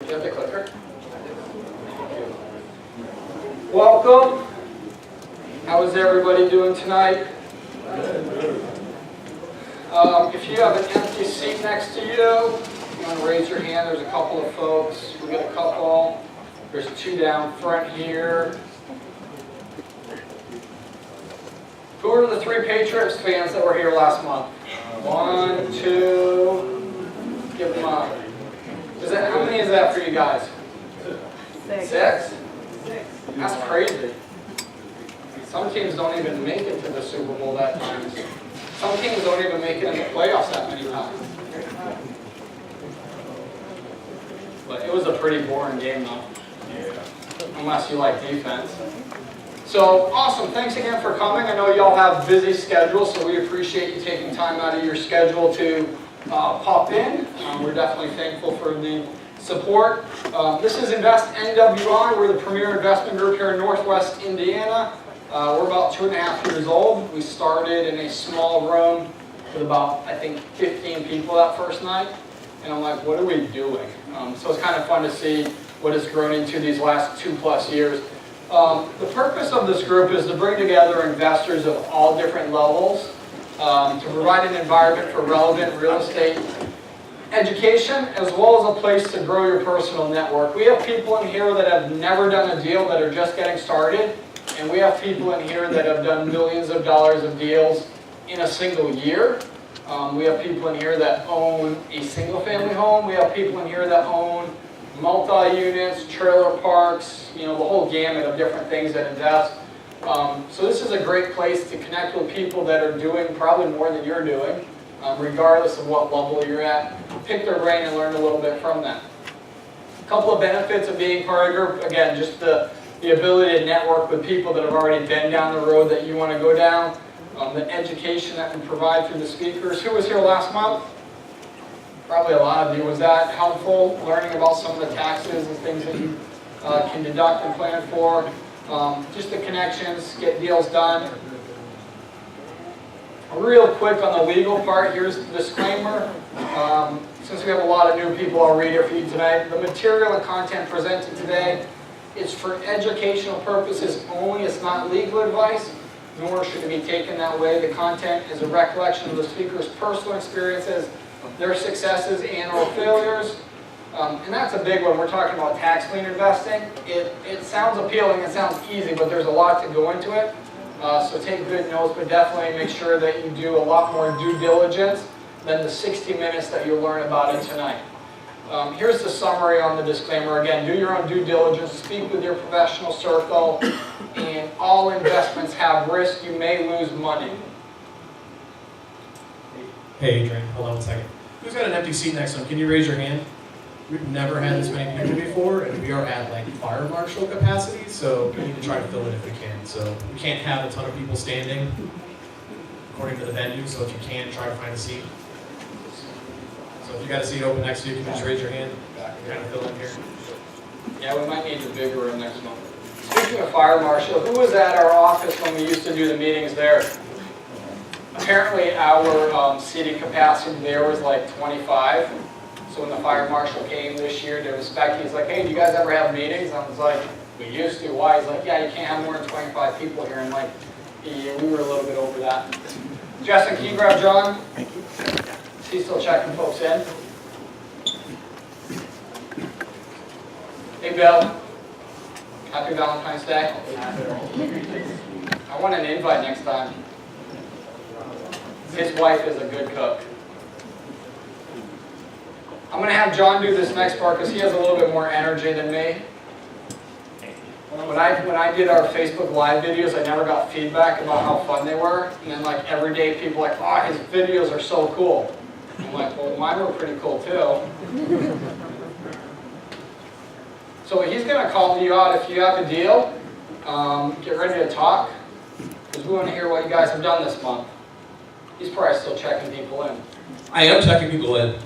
You have the clicker? Welcome. How is everybody doing tonight? If you have an empty seat next to you, you want to raise your hand. There's a couple of folks. We got a couple. There's two down front here. Who are the three Patriots fans that were here last month? 1, 2. Give them up. How many is that for you guys? 6. 6? That's crazy. Some teams don't even make it to the Super Bowl that times. Some teams don't even make it in the playoffs that many times. But it was a pretty boring game though. Unless you like defense. So awesome, thanks again for coming. I know y'all have busy schedules, so we appreciate you taking time out of your schedule to pop in. We're definitely thankful for the support. This is Invest NWI. We're the premier investment group here in Northwest Indiana. We're about 2.5 years old. We started in a small room with about, I think, 15 people that first night. And I'm like, what are we doing? So it's kind of fun to see what has grown into these last 2+ years. The purpose of this group is to bring together investors of all different levels to provide an environment for relevant real estate education, as well as a place to grow your personal network. We have people in here that have never done a deal that are just getting started, and we have people in here that have done millions of dollars of deals in a single year. We have people in here that own a single-family home. We have people in here that own multi-units, trailer parks, the whole gamut of different things that invest. So this is a great place to connect with people that are doing probably more than you're doing, regardless of what level you're at. Pick their brain and learn a little bit from them. A couple of benefits of being part of a group. Again, just the ability to network with people that have already been down the road that you want to go down. The education that we provide through the speakers. Who was here last month? Probably a lot of you. Was that helpful, learning about some of the taxes and things that you can deduct and plan for? Just the connections, get deals done. Real quick on the legal part, here's the disclaimer. Since we have a lot of new people, I'll read it for you tonight. The material and content presented today is for educational purposes only. It's not legal advice, nor should it be taken that way. The content is a recollection of the speaker's personal experiences, their successes and or failures. And that's a big one. We're talking about tax lien investing. It sounds appealing, it sounds easy, but there's a lot to go into it. So take good notes, but definitely make sure that you do a lot more due diligence than the 60 minutes that you'll learn about it tonight. Here's the summary on the disclaimer. Again, do your own due diligence, speak with your professional circle, and all investments have risk. You may lose money. Hey Adrian, hold on one second. Who's got an empty seat next to him? Can you raise your hand? We've never had this many people before, and we are at like fire marshal capacity, so we need to try to fill it if we can. So we can't have a ton of people standing according to the venue, so if you can, try to find a seat. So if you got a seat open next to you, can you just raise your hand? Kind of fill in here. Yeah, we might need the bigger room next month. Speaking of fire marshal, who was at our office when we used to do the meetings there? Apparently our seating capacity there was like 25. So when the fire marshal came this year to inspect, he's like, hey, do you guys ever have meetings? I was like, we used to. Why? He's like, yeah, you can't have more than 25 people here. And like, yeah, we were a little bit over that. Justin, can you grab John? Thank you. Is he still checking folks in? Hey, Bill. Happy Valentine's Day. I want an invite next time. His wife is a good cook. I'm going to have John do this next part because he has a little bit more energy than me. When I did our Facebook Live videos, I never got feedback about how fun they were. And then like every day people are like, oh, his videos are so cool. I'm like, well, mine were pretty cool too. So he's going to call you out if you have a deal. Get ready to talk because we want to hear what you guys have done this month. He's probably still checking people in. I am checking people in.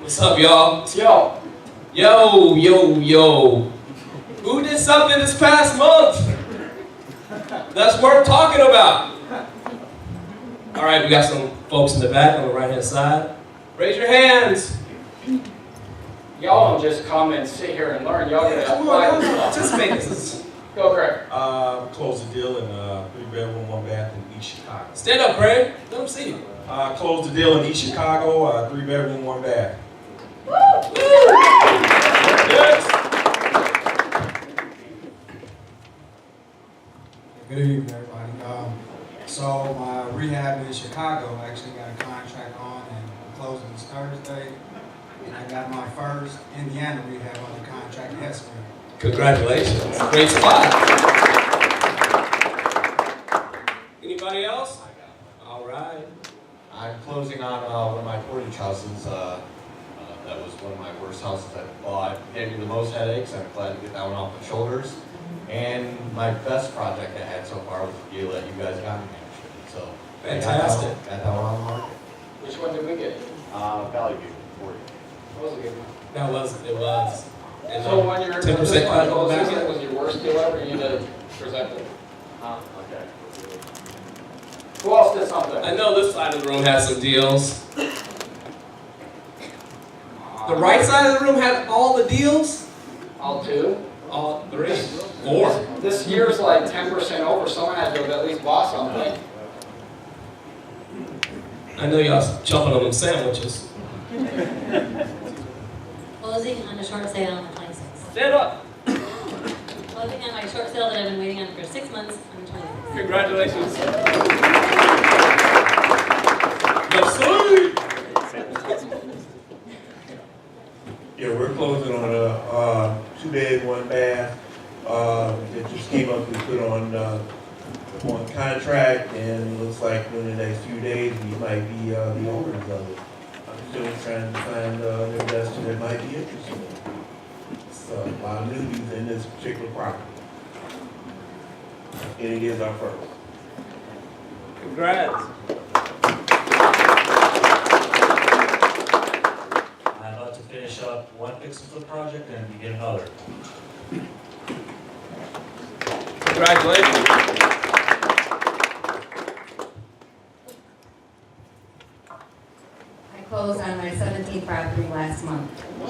What's up, y'all? Yo. Yo, yo, yo. Who did something this past month that's worth talking about? All right, we got some folks in the back on the right-hand side. Raise your hands. Y'all don't just come and sit here and learn. Y'all get to Come apply on, this stuff. participate. This is. Go, Craig. Closed the deal in 3-bedroom, 1-bath in East Chicago. Stand up, Craig. Let them see you. Closed the deal in East Chicago, 3-bedroom, 1-bath. Next. Good evening, everybody. So my rehab in Chicago actually got a contract on and closing this Thursday. And I got my first Indiana rehab under contract yesterday. Congratulations. Great spot. Anybody else? All right. I'm closing on one of my portage houses. That was one of my worst houses I bought. Gave me the most headaches. I'm glad to get that one off my shoulders. And my best project I had so far was the deal that you guys got me actually. So Fantastic. Got that one on the market. Which one did we get? Valley View, 40. What was a good one? It was. And, So when you're 10% this one cut on the closes, back end? was your worst deal ever? You did present it. Okay. Who else did something? I know this side of the room has some deals. The right side of the room had all the deals? All two. All 3. 4. This year's like 10% over. Someone had to have at least bought something. I know y'all jumping on them sandwiches. Closing on a short sale on the 26th. Stand up. Closing on my short sale that I've been waiting on for 6 months on the 26th. Congratulations. Yes, sir. Yeah, we're closing on a 2-bed, 1-bath. It just came up, we put on contract, and it looks like in the next few days we might be the owners of it. I'm still trying to find an investor that might be interested in it. So a lot of newbies in this particular property. And it is our first. Congrats. I'd like to finish up one fix-and-flip project and begin another. Congratulations. I closed on my 17th property last month. And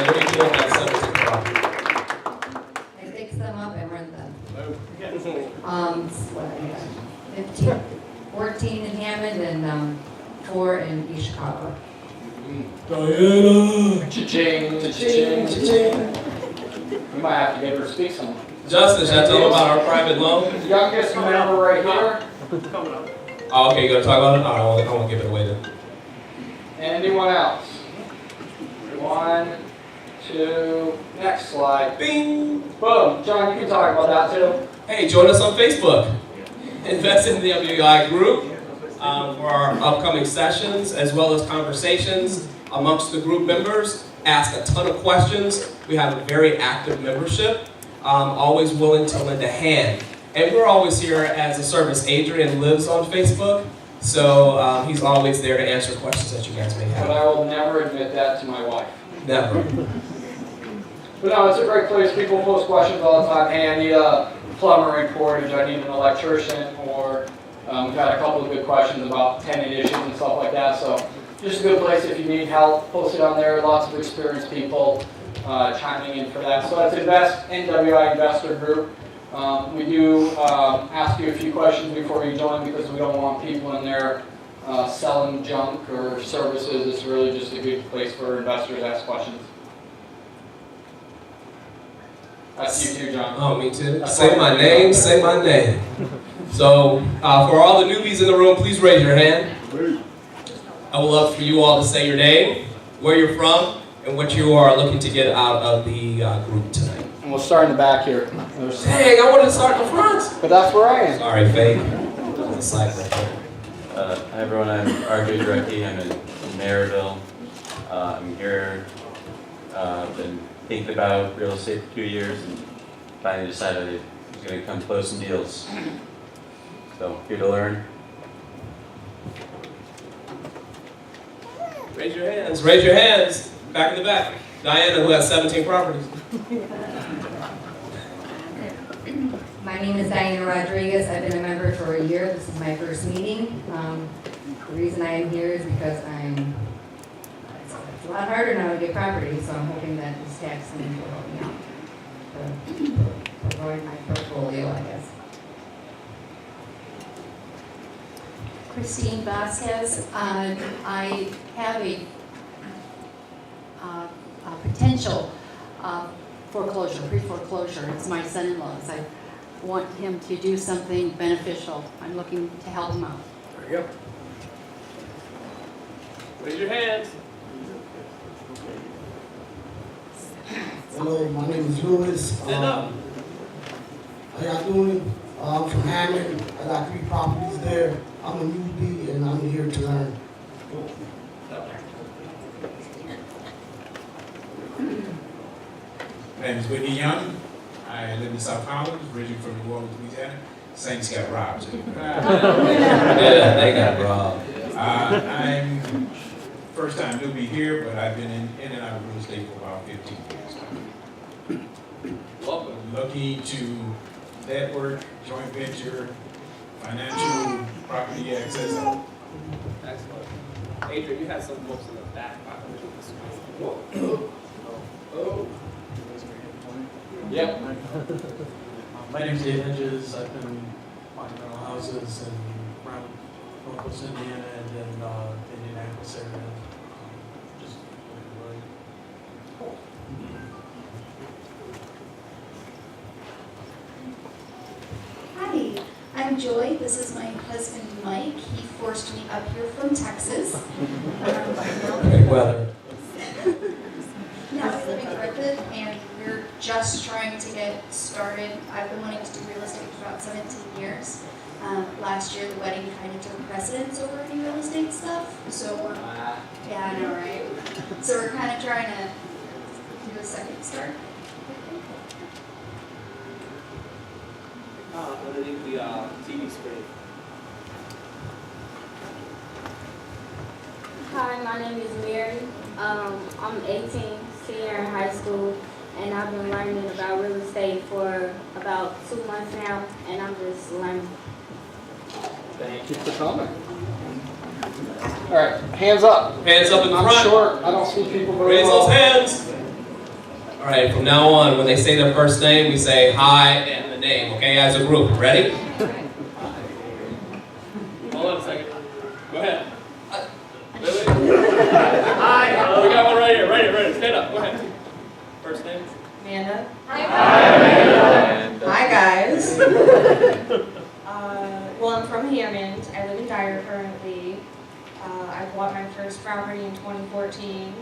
what are you doing that 17th property? I fixed them up and rent them. What I got? 15, 14 in Hammond and 4 in East Chicago. Diana. Cha-ching, cha-ching, cha-ching. You might have to get her to speak some. Justin, should I tell them about our private loan? Youngest member right here. Oh, okay, you gonna talk about it? All right, I won't give it away then. Anyone else? 1, 2, next slide. Bing! Boom. John, you can talk about that too. Hey, join us on Facebook. Invest in the NWI group for our upcoming sessions as well as conversations amongst the group members. Ask a ton of questions. We have a very active membership. Always willing to lend a hand. And we're always here as a service. Adrian lives on Facebook, so he's always there to answer questions that you guys may But have. I will never admit that to my wife. Never. But no, it's a great place. People post questions all the time. Hey, I need a plumber report, or do I need an electrician? Or we've had a couple of good questions about tenant issues and stuff like that. So just a good place if you need help. Post it on there. Lots of experienced people chiming in for that. So that's NWI Investor Group. We do ask you a few questions before you join because we don't want people in there selling junk or services. It's really just a good place for investors to ask questions. That's you too, John. Oh, me too. Say my name, say my name. So, for all the newbies in the room, please raise your hand. I would love for you all to say your name, where you're from, and what you are looking to get out of the group tonight. And we'll start in the back here. Dang, I wanted to start in the front. But that's where I am. Sorry, Faith. There's a side right there. Hi everyone, I'm RJ Drecke. I'm in Maryville. I'm here, been thinking about real estate for 2 years and finally decided I was going to come close some deals. So, here to learn. Raise your hands. Raise your hands. Back in the back. Diana, who has 17 properties. My name is Diana Rodriguez. I've been a member for a year. This is my first meeting. The reason I am here is because it's It's a lot harder now to get property, so I'm hoping that this tax thing will help me out. To provide my portfolio, I guess. Christine Vasquez. I have a potential foreclosure, pre-foreclosure. It's my son-in-law's. I want him to do something beneficial. I'm looking to help him out. There you go. Raise your hands. Hello, my name is Lewis. Stand up. How y'all doing? I'm from Hammond. I got 3 properties there. I'm a newbie and I'm here to learn. My name is Whitney Young. I live in South Holland, originally from New Orleans, Louisiana. Saints got robbed. Yeah, they got robbed. I'm first time newbie here, but I've been in and out of real estate for about 15 years. Welcome. Looking to network, joint venture, financial, property access. Excellent. Adrian, you had some folks in the back. Yep. My name's Dave Hedges. I've been buying rental houses in around Northwest Indiana and then Indianapolis area. Just Hi, I'm Joy. This is my husband Mike. He forced me up here from Texas. Great weather. Now I live in Griffith, and we're just trying to get started. I've been wanting to do real estate for about 17 years. Last year, the wedding kind of took precedence over any real estate stuff. So, yeah, I know, right? So we're kind of trying to do a second start. Underneath the TV screen. Hi, my name is Mary. I'm 18, senior in high school, and I've been learning about real estate for about 2 months now, and I'm just learning. Thank you for coming. All right, hands up. Hands up in the I'm front. short. I don't see people very Raise well. those hands. All right, from now on, when they say their first name, we say hi and the name, okay, as a group. Ready? Hold on a second. Go ahead. Lily? Hi. We got one right here. Stand up. Go ahead. First name? Amanda. Hi, Amanda. Hi, guys. Well, I'm from Hammond. I live in Dyer currently. I bought my first property in 2014,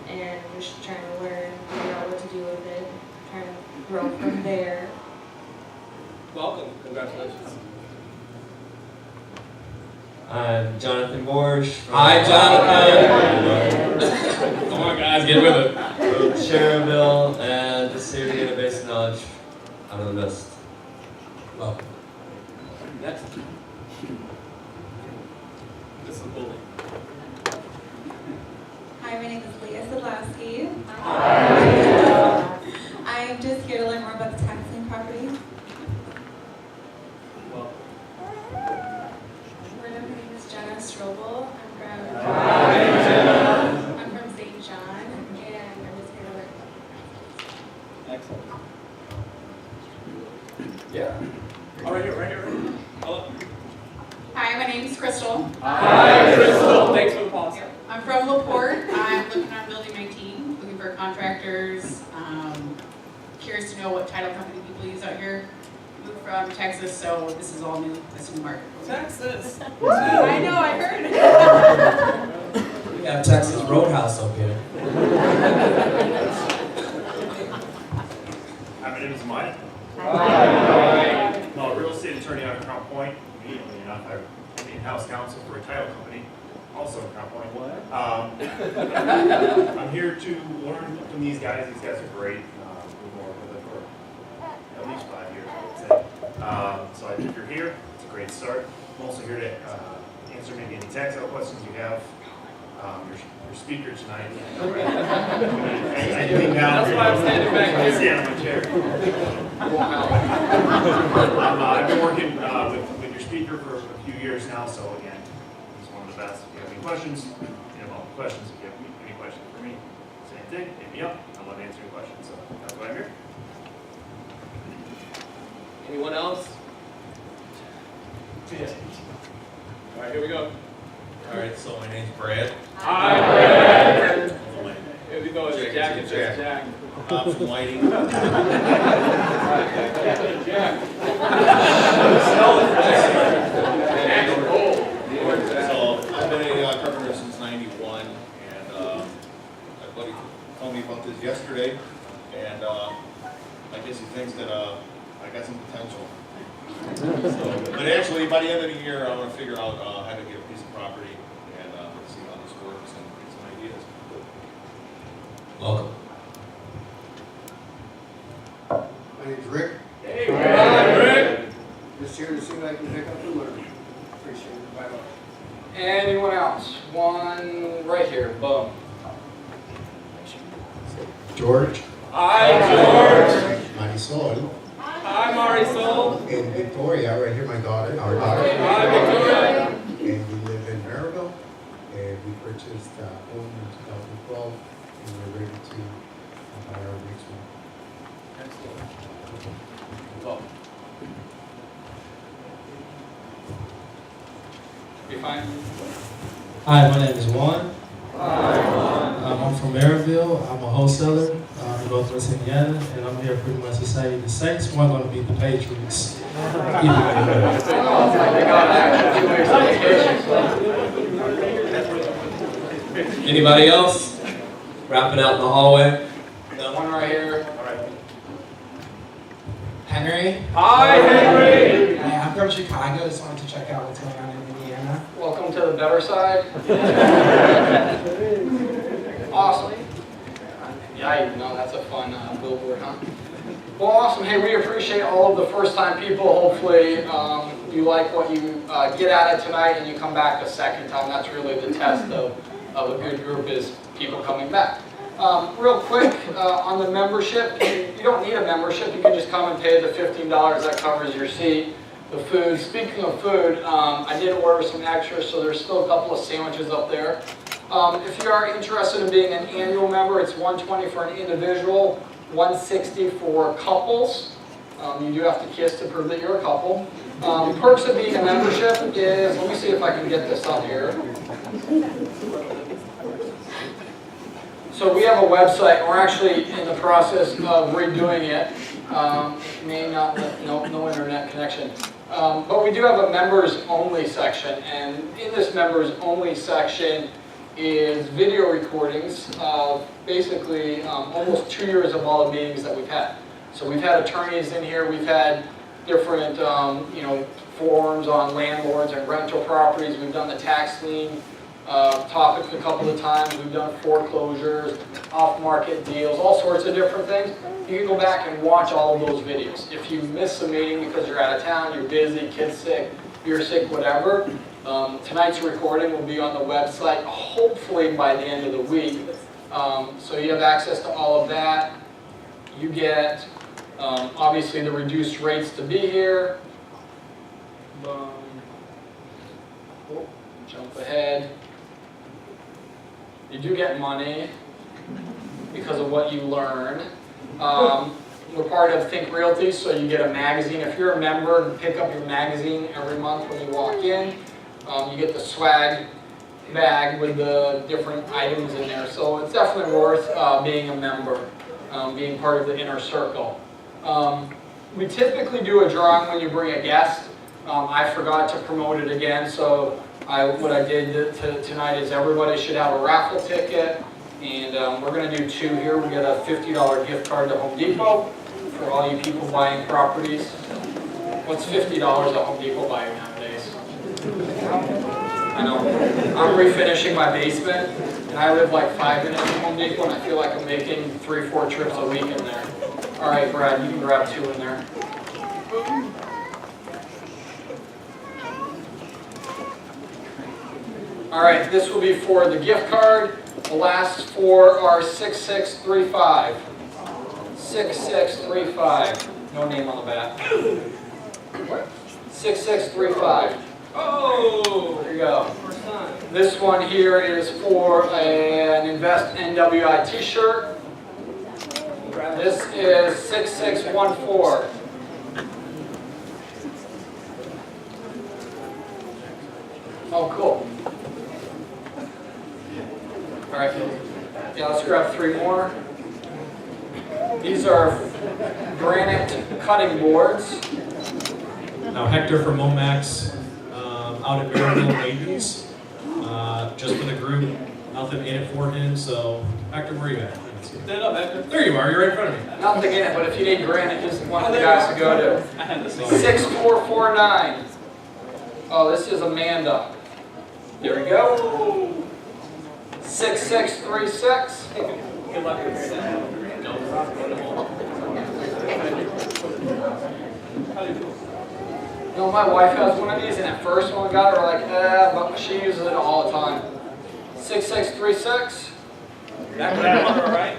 and I'm just trying to learn, figure out what to do with it, trying to grow from there. Welcome. Congratulations. I'm Jonathan Borsch. Hi, Jonathan. Come on, guys, get with it. From Cherville, and just here to get a basic knowledge out of the list. Welcome. Next. This is Bully. Hi, my name is Leah Sadlowski. I'm just here to learn more about the tax lien property. Welcome. My name is Jenna Strobel. I'm from St. John, and I'm just here to learn about Excellent. Yeah. Oh, right here. Hello. Hi, my name is Crystal. Hi, Crystal. Thanks for the pause. I'm from LaPorte. I'm looking on building my team, looking for contractors. Curious to know what title company people use out here. Moved from Texas, so this is all new. This is new market. Texas. I know, I heard. We got Texas Roadhouse up here. Hi, my name is Mike. Hi. I'm a real estate attorney out of Crown Point. Immediately enough, I'm in-house counsel for a title company, also in Crown Point. I'm here to learn from these guys. These guys are great. We've been working with them for at least 5 years, I would say. So I think you're here. It's a great start. I'm also here to answer maybe any tax out questions you have. Your speaker tonight. I think now. That's why I'm standing back here. Stand on my chair. I've been working with your speaker for a few years now, so again, he's one of the best. If you have any questions, questions. If you have any questions. for me, same thing, hit me up. I love answering questions, so that's why I'm here. Anyone else? Yes. All right, here we go. All right, so my name's Brad. Hi, Brad. Hello, Here we go. It's Jack and Jack. Jack. I'm from Whiting. Jack. So I've been a carpenter since '91, and my buddy told me about this yesterday, and I guess he thinks that I got some potential. So, but actually, by the end of the year, I want to figure out how to get a piece of property and see how this works and get some ideas. Welcome. My name's Rick. Hey, Rick. Just here to see what I can pick up and learn. Appreciate it. Bye-bye. Anyone else? One right here, boom. George. Hi, George. Marisol. Hi, Marisol. And Victoria, right here, my daughter, our daughter. Hi, Victoria. And we live in Maryville, and we purchased a home in 2012, and we're ready to buy our next one. Well, Be fine. Hi, my name is Juan. I'm from Maryville. I'm a wholesaler in Northwest Indiana, and I'm here pretty much to say the Saints weren't going to beat the Patriots. anybody else? Wrapping out in the hallway. One right here. Henry. Hi, Henry. Hi, I'm from Chicago. Just wanted to check out what's going on in Indiana. Welcome to the better side. Awesome. Yeah, no, that's a fun billboard, huh? Well, awesome. Hey, we appreciate all of the first-time people. Hopefully, you like what you get out of tonight and you come back a second time. That's really the test of a good group, is people coming back. Real quick, on the membership, you don't need a membership. You can just come and pay the $15. That covers your seat. The food. Speaking of food, I did order some extras, so there's still a couple of sandwiches up there. If you are interested in being an annual member, it's $120 for an individual, $160 for couples. You do have to kiss to prove that you're a couple. Perks of being a membership is, let me see if I can get this up here. So we have a website, and we're actually in the process of redoing it. May not, no internet connection. But we do have a members only section, and in this members only section is video recordings of basically almost 2 years of all the meetings that we've had. So we've had attorneys in here, we've had different forums on landlords and rental properties, we've done the tax lien topics a couple of times, we've done foreclosures, off-market deals, all sorts of different things. You can go back and watch all of those videos. If you miss a meeting because you're out of town, you're busy, kid's sick, you're sick, whatever, tonight's recording will be on the website hopefully by the end of the week. So you have access to all of that. You get obviously the reduced rates to be here. Oh, jump ahead. You do get money because of what you learn. We're part of Think Realty, so you get a magazine. If you're a member, and pick up your magazine every month when you walk in. You get the swag bag with the different items in there. So it's definitely worth being a member, being part of the inner circle. We typically do a drawing when you bring a guest. I forgot to promote it again, so what I did tonight is everybody should have a raffle ticket, and we're going to do 2 here. We get a $50 gift card to Home Depot for all you people buying properties. What's $50 at Home Depot buying nowadays? I know. I'm refinishing my basement, and I live like 5 minutes from Home Depot, and I feel like I'm making 3-4 trips a week in there. All right, Brad, you can grab 2 in there. All right, this will be for the gift card. The last 4 are 6635. 6635. No name on the back. 6635. Oh, there you go. This one here is for an Invest NWI t-shirt. This is 6614. Oh, cool. All right. Yeah, let's grab 3 more. These are granite cutting boards. Now Hector from Momax, out at Maryville Babies, just for the group, nothing in it for him, so Hector, where are you at? Stand up, Hector. There you are, you're right in front of me. Nothing in it, but if you need granite, he's one of the guys to go to. I had the same. 6449. Oh, this is Amanda. There we go. 6636. Good luck with that. No, my wife has one of these, and at first when we got her, we're like, but she uses it all the time. 6636. That number, right?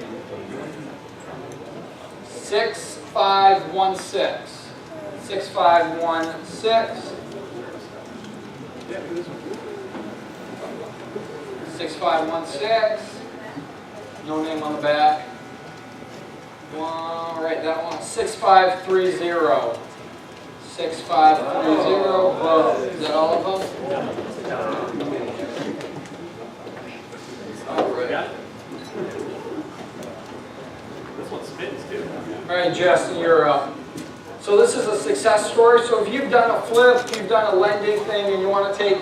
6516. 6516. 6516. No name on the back. One, right, that one. 6530. 6530. Is that all of them? All right. This one spins too. All right, Justin, you're up. So this is a success story. So if you've done a flip, you've done a lending thing, and you want to take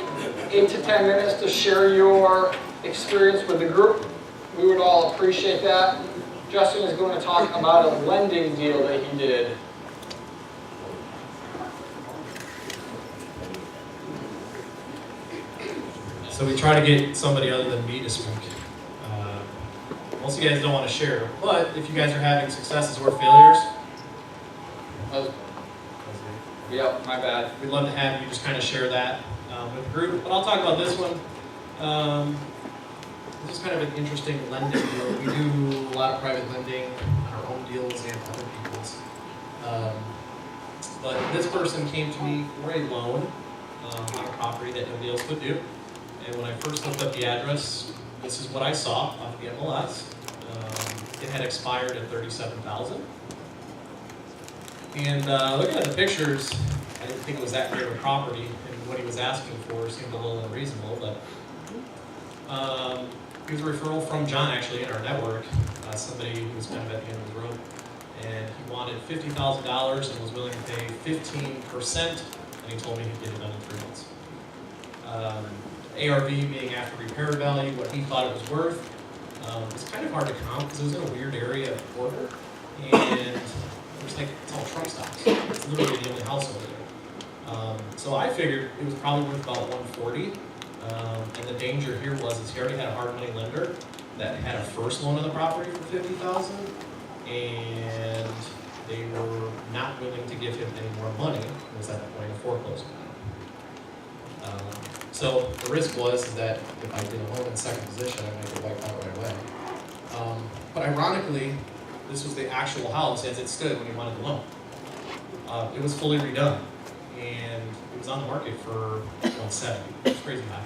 8 to 10 minutes to share your experience with the group, we would all appreciate that. Justin is going to talk about a lending deal that he did. So we try to get somebody other than me to speak. Most of you guys don't want to share, but if you guys are having successes or failures, Yep, my bad. we'd love to have you just kind of share that with the group. But I'll talk about this one. This is kind of an interesting lending deal. We do a lot of private lending on our own deals and other people's. But this person came to me for a loan on a property that nobody else would do. And when I first looked up the address, this is what I saw off the MLS. It had expired at $37,000. And looking at the pictures, I didn't think it was that great of a property, and what he was asking for seemed a little unreasonable, but he was a referral from John, actually, in our network, somebody who was kind of at the end of the road, and he wanted $50,000 and was willing to pay 15%, and he told me he'd get it done in 3 months. ARV being after repair value, what he thought it was worth. It's kind of hard to count because it was in a weird area of Porter, and it's like, it's all truck stops. It's literally the only house over there. So I figured it was probably worth about $140. And the danger here was he already had a hard money lender that had a first loan on the property for $50,000, and they were not willing to give him any more money. It was at the point of foreclosure. So the risk was that if I did a loan in second position, I might get wiped out right away. But ironically, this was the actual house as it stood when he wanted the loan. It was fully redone, and it was on the market for $170. It's crazy high.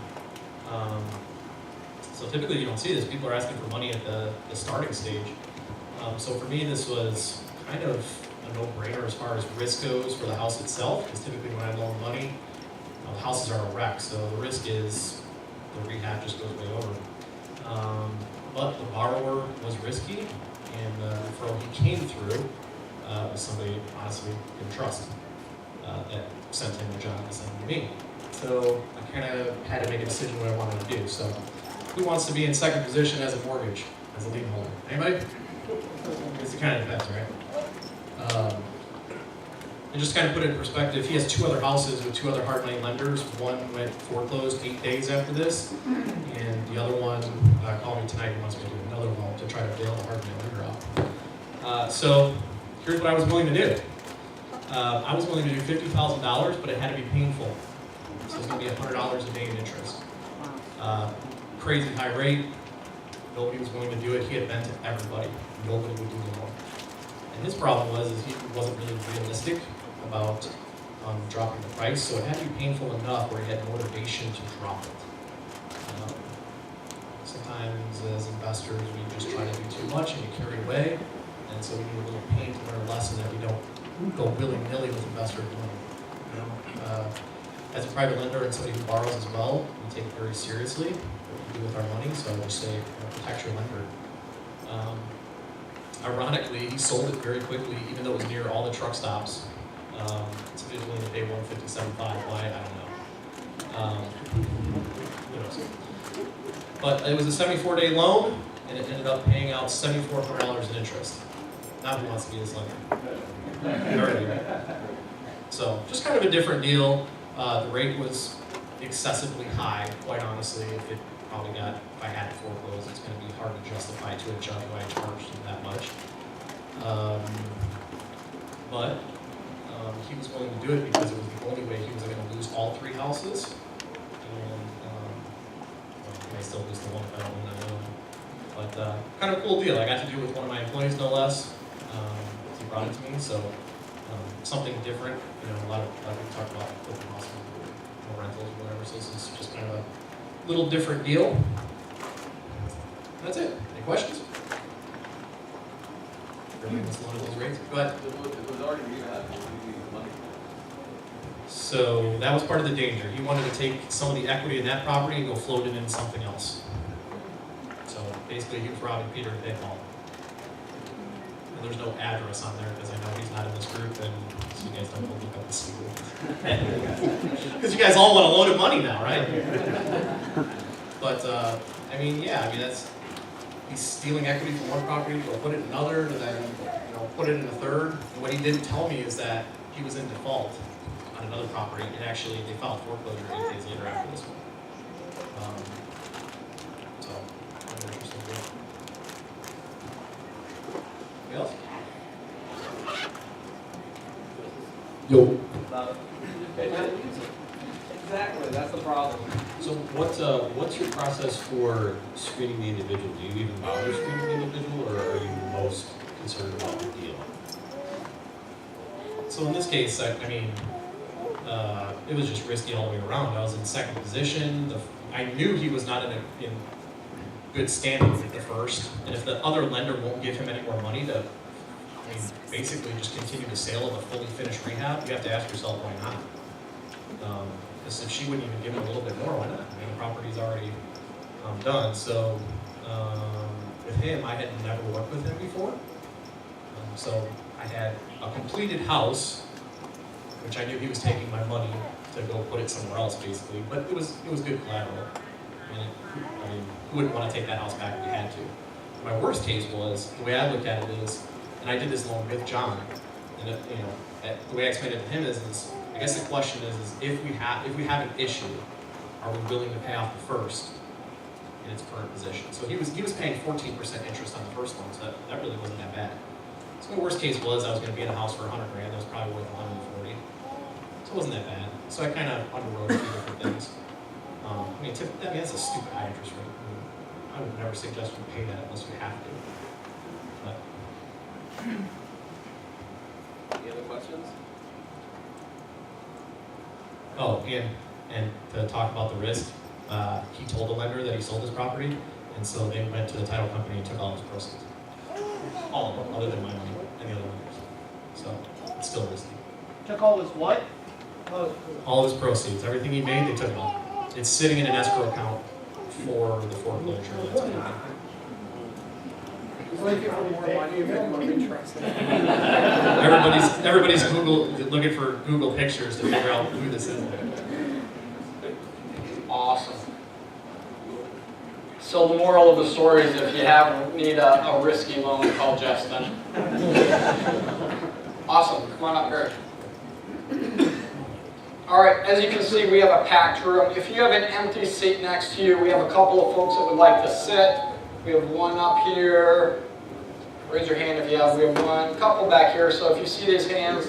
So typically you don't see this. People are asking for money at the starting stage. So for me, this was kind of a no-brainer as far as risk goes for the house itself, because typically when I loan money, the houses are a wreck, so the risk is the rehab just goes way over. But the borrower was risky, and the referral he came through was somebody honestly didn't trust that sent him to John and sent him to me. So I kind of had to make a decision what I wanted to do. So who wants to be in second position as a mortgage, as a lien holder? Anybody? It kind of depends, right? And just kind of put it in perspective, he has 2 other houses with 2 other hard money lenders. One went foreclosed 8 days after this, and the other one called me tonight and wants me to do another loan to try to bail the hard money lender out. So here's what I was willing to do. I was willing to do $50,000, but it had to be painful. So it's going to be $100 a day in interest. Crazy high rate. Nobody was willing to do it. He had been to everybody. Nobody would do the loan. And his problem was he wasn't really realistic about dropping the price, so it had to be painful enough where he had motivation to drop it. Sometimes as investors, we just try to do too much and get carried away, and so we need a little pain to learn a lesson that we don't go willy-nilly with investor money. As a private lender and somebody who borrows as well, we take it very seriously what we do with our money, so I would say protect your lender. Ironically, he sold it very quickly, even though it was near all the truck stops. It's visually to pay $157.5. Why? I don't know. Who knows? But it was a 74-day loan, and it ended up paying out $7,400 in interest. Now who wants to be this lender? So just kind of a different deal. The rate was excessively high, quite honestly. If I had to foreclose, it's going to be hard to justify to a judge why I charged him that much. But he was willing to do it because it was the only way he was going to lose all 3 houses. And I may still lose the one if I don't win that one. But kind of a cool deal. I got to do it with one of my employees, no less. He brought it to me, so something different. A lot of people talk about open house, no rentals, or whatever. So this is just kind of a little different deal. That's it. Any questions? Everybody wants one of those rates? Go ahead. So that was part of the danger. He wanted to take some of the equity in that property and go float it in something else. So basically, he was robbing Peter to pay Paul. And there's no address on there because I know he's not in this group, and so you guys don't go look up the secret. Because you guys all want a load of money now, right? But that's he's stealing equity from one property to put it in another, to then put it in a third. And what he didn't tell me is that he was in default on another property, and actually they filed foreclosure 8 days later after this one. So, kind of interesting deal. Anybody else? Yo. Exactly, that's the problem. So what's your process for screening the individual? Do you even bother screening the individual, or are you most concerned about the deal? So in this case, it was just risky all the way around. I was in second position. I knew he was not in good standing with the first, and if the other lender won't give him any more money to, basically just continue the sale of a fully finished rehab, you have to ask yourself why not. Because if she wouldn't even give him a little bit more, why not? The property's already done. So with him, I had never worked with him before. So I had a completed house, which I knew he was taking my money to go put it somewhere else, basically. But it was good collateral. Who wouldn't want to take that house back if we had to? My worst case was, the way I looked at it is, and I did this loan with John, and the way I explained it to him is I guess the question is if we have an issue, are we willing to pay off the first in its current position? So he was paying 14% interest on the first loan, so that really wasn't that bad. So my worst case was I was going to be in a house for $100,000 that was probably worth $140,000. So it wasn't that bad. So I kind of underwrote a few different things. That's a stupid high interest rate. I would never suggest you pay that unless you have to. But. Any other questions? Oh, and to talk about the risk, he told the lender that he sold his property, and so they went to the title company and took all his proceeds. All of them, other than my money and the other lenders. So it's still risky. Took all his what? All of his proceeds, everything he made, they took it all. It's sitting in an escrow account for the foreclosure that's pending. Everybody's looking for Google pictures to figure out who this is. Awesome. So the moral of the story is if you need a risky loan, call Justin. Awesome. Come on up, Greg. All right, as you can see, we have a packed room. If you have an empty seat next to you, we have a couple of folks that would like to sit. We have one up here. Raise your hand if you have. We have one. Couple back here. So if you see these hands,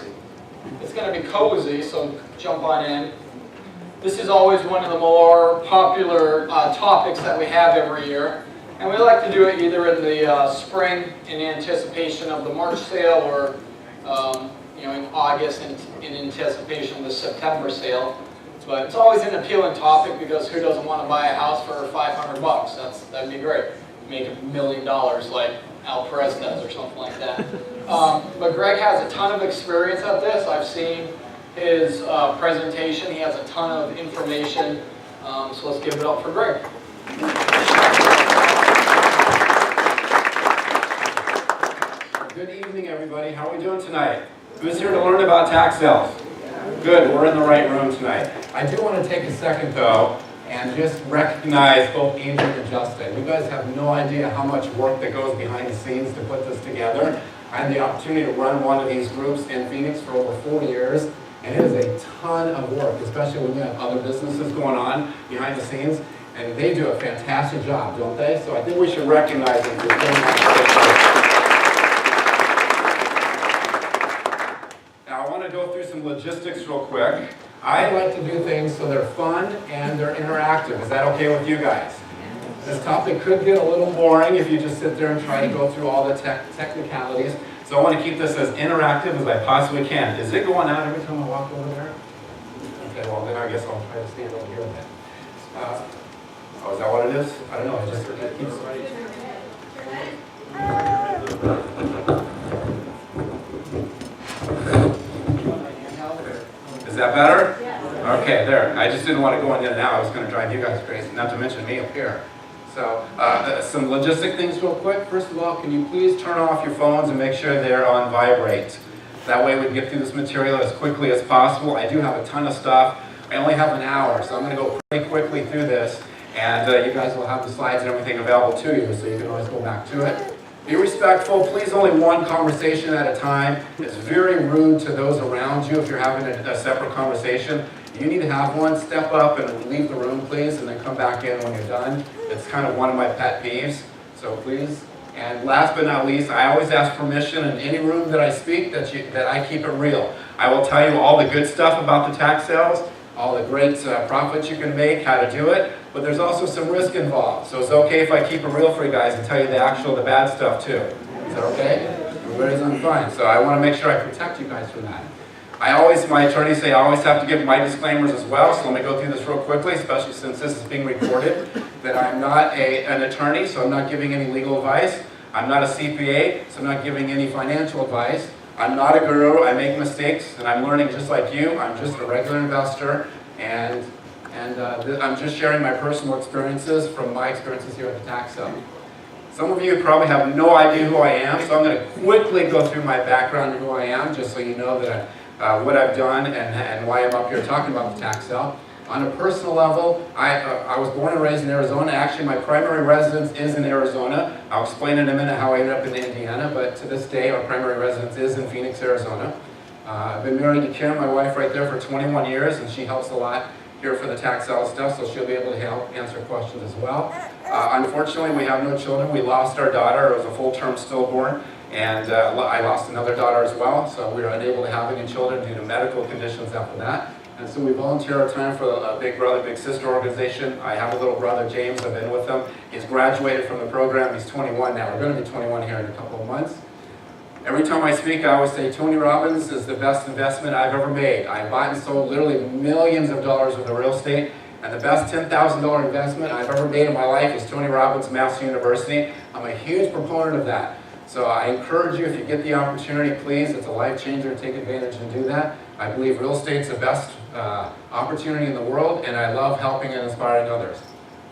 it's going to be cozy, so jump on in. This is always one of the more popular topics that we have every year. And we like to do it either in the spring in anticipation of the March sale or in August in anticipation of the September sale. But it's always an appealing topic because who doesn't want to buy a house for 500 bucks? That'd be great. Make $1 million like Al Perez does or something like that. But Greg has a ton of experience at this. I've seen his presentation. He has a ton of information. So let's give it up for Greg. Good evening, everybody. How are we doing tonight? Who's here to learn about tax sales? Good, we're in the right room tonight. I do want to take a second, though, and just recognize both Adrian and Justin. You guys have no idea how much work that goes behind the scenes to put this together. I had the opportunity to run one of these groups in Phoenix for over 4 years, and it is a ton of work, especially when you have other businesses going on behind the scenes, and they do a fantastic job, don't they? So I think we should recognize them for doing that. Now I want to go through some logistics real quick. I like to do things so they're fun and they're interactive. Is that okay with you guys? This topic could get a little boring if you just sit there and try to go through all the technicalities. So I want to keep this as interactive as I possibly can. Is it going out every time I walk over there? Okay, well then I guess I'll try to stand over here then. Oh, is that what it is? I don't know. It keeps. Is that better? Yeah. Okay, there. I just didn't want to go in and out. I was going to drive you guys crazy, not to mention me up here. So, some logistic things real quick. First of all, can you please turn off your phones and make sure they're on vibrate? That way we can get through this material as quickly as possible. I do have a ton of stuff. I only have an hour, so I'm going to go pretty quickly through this. And you guys will have the slides and everything available to you, so you can always go back to it. Be respectful. Please only one conversation at a time. It's very rude to those around you if you're having a separate conversation. You need to have one. Step up and leave the room, please, and then come back in when you're done. It's kind of one of my pet peeves, so please. And last but not least, I always ask permission in any room that I speak that I keep it real. I will tell you all the good stuff about the tax sales, all the great profits you can make, how to do it, but there's also some risk involved. So it's okay if I keep it real for you guys and tell you the bad stuff too. Is that okay? Everybody's on fine. So I want to make sure I protect you guys from that. My attorneys say I always have to give my disclaimers as well, so let me go through this real quickly, especially since this is being recorded, that I'm not an attorney, so I'm not giving any legal advice. I'm not a CPA, so I'm not giving any financial advice. I'm not a guru. I make mistakes, and I'm learning just like you. I'm just a regular investor, and I'm just sharing my personal experiences from my experiences here at the tax sale. Some of you probably have no idea who I am, so I'm going to quickly go through my background and who I am, just so you know that what I've done and why I'm up here talking about the tax sale. On a personal level, I was born and raised in Arizona. Actually, my primary residence is in Arizona. I'll explain in a minute how I ended up in Indiana, but to this day, our primary residence is in Phoenix, Arizona. I've been married to Kim, my wife right there, for 21 years, and she helps a lot here for the tax sale stuff, so she'll be able to help answer questions as well. Unfortunately, we have no children. We lost our daughter. It was a full-term stillborn, and I lost another daughter as well, so we were unable to have any children due to medical conditions after that. And so we volunteer our time for a Big Brother, Big Sister organization. I have a little brother, James. I've been with him. He's graduated from the program. He's 21 now. We're going to be 21 here in a couple of months. Every time I speak, I always say Tony Robbins is the best investment I've ever made. I bought and sold literally millions of dollars worth of real estate, and the best $10,000 investment I've ever made in my life is Tony Robbins, Master University. I'm a huge proponent of that. So I encourage you, if you get the opportunity, please, it's a life changer, take advantage and do that. I believe real estate's the best opportunity in the world, and I love helping and inspiring others.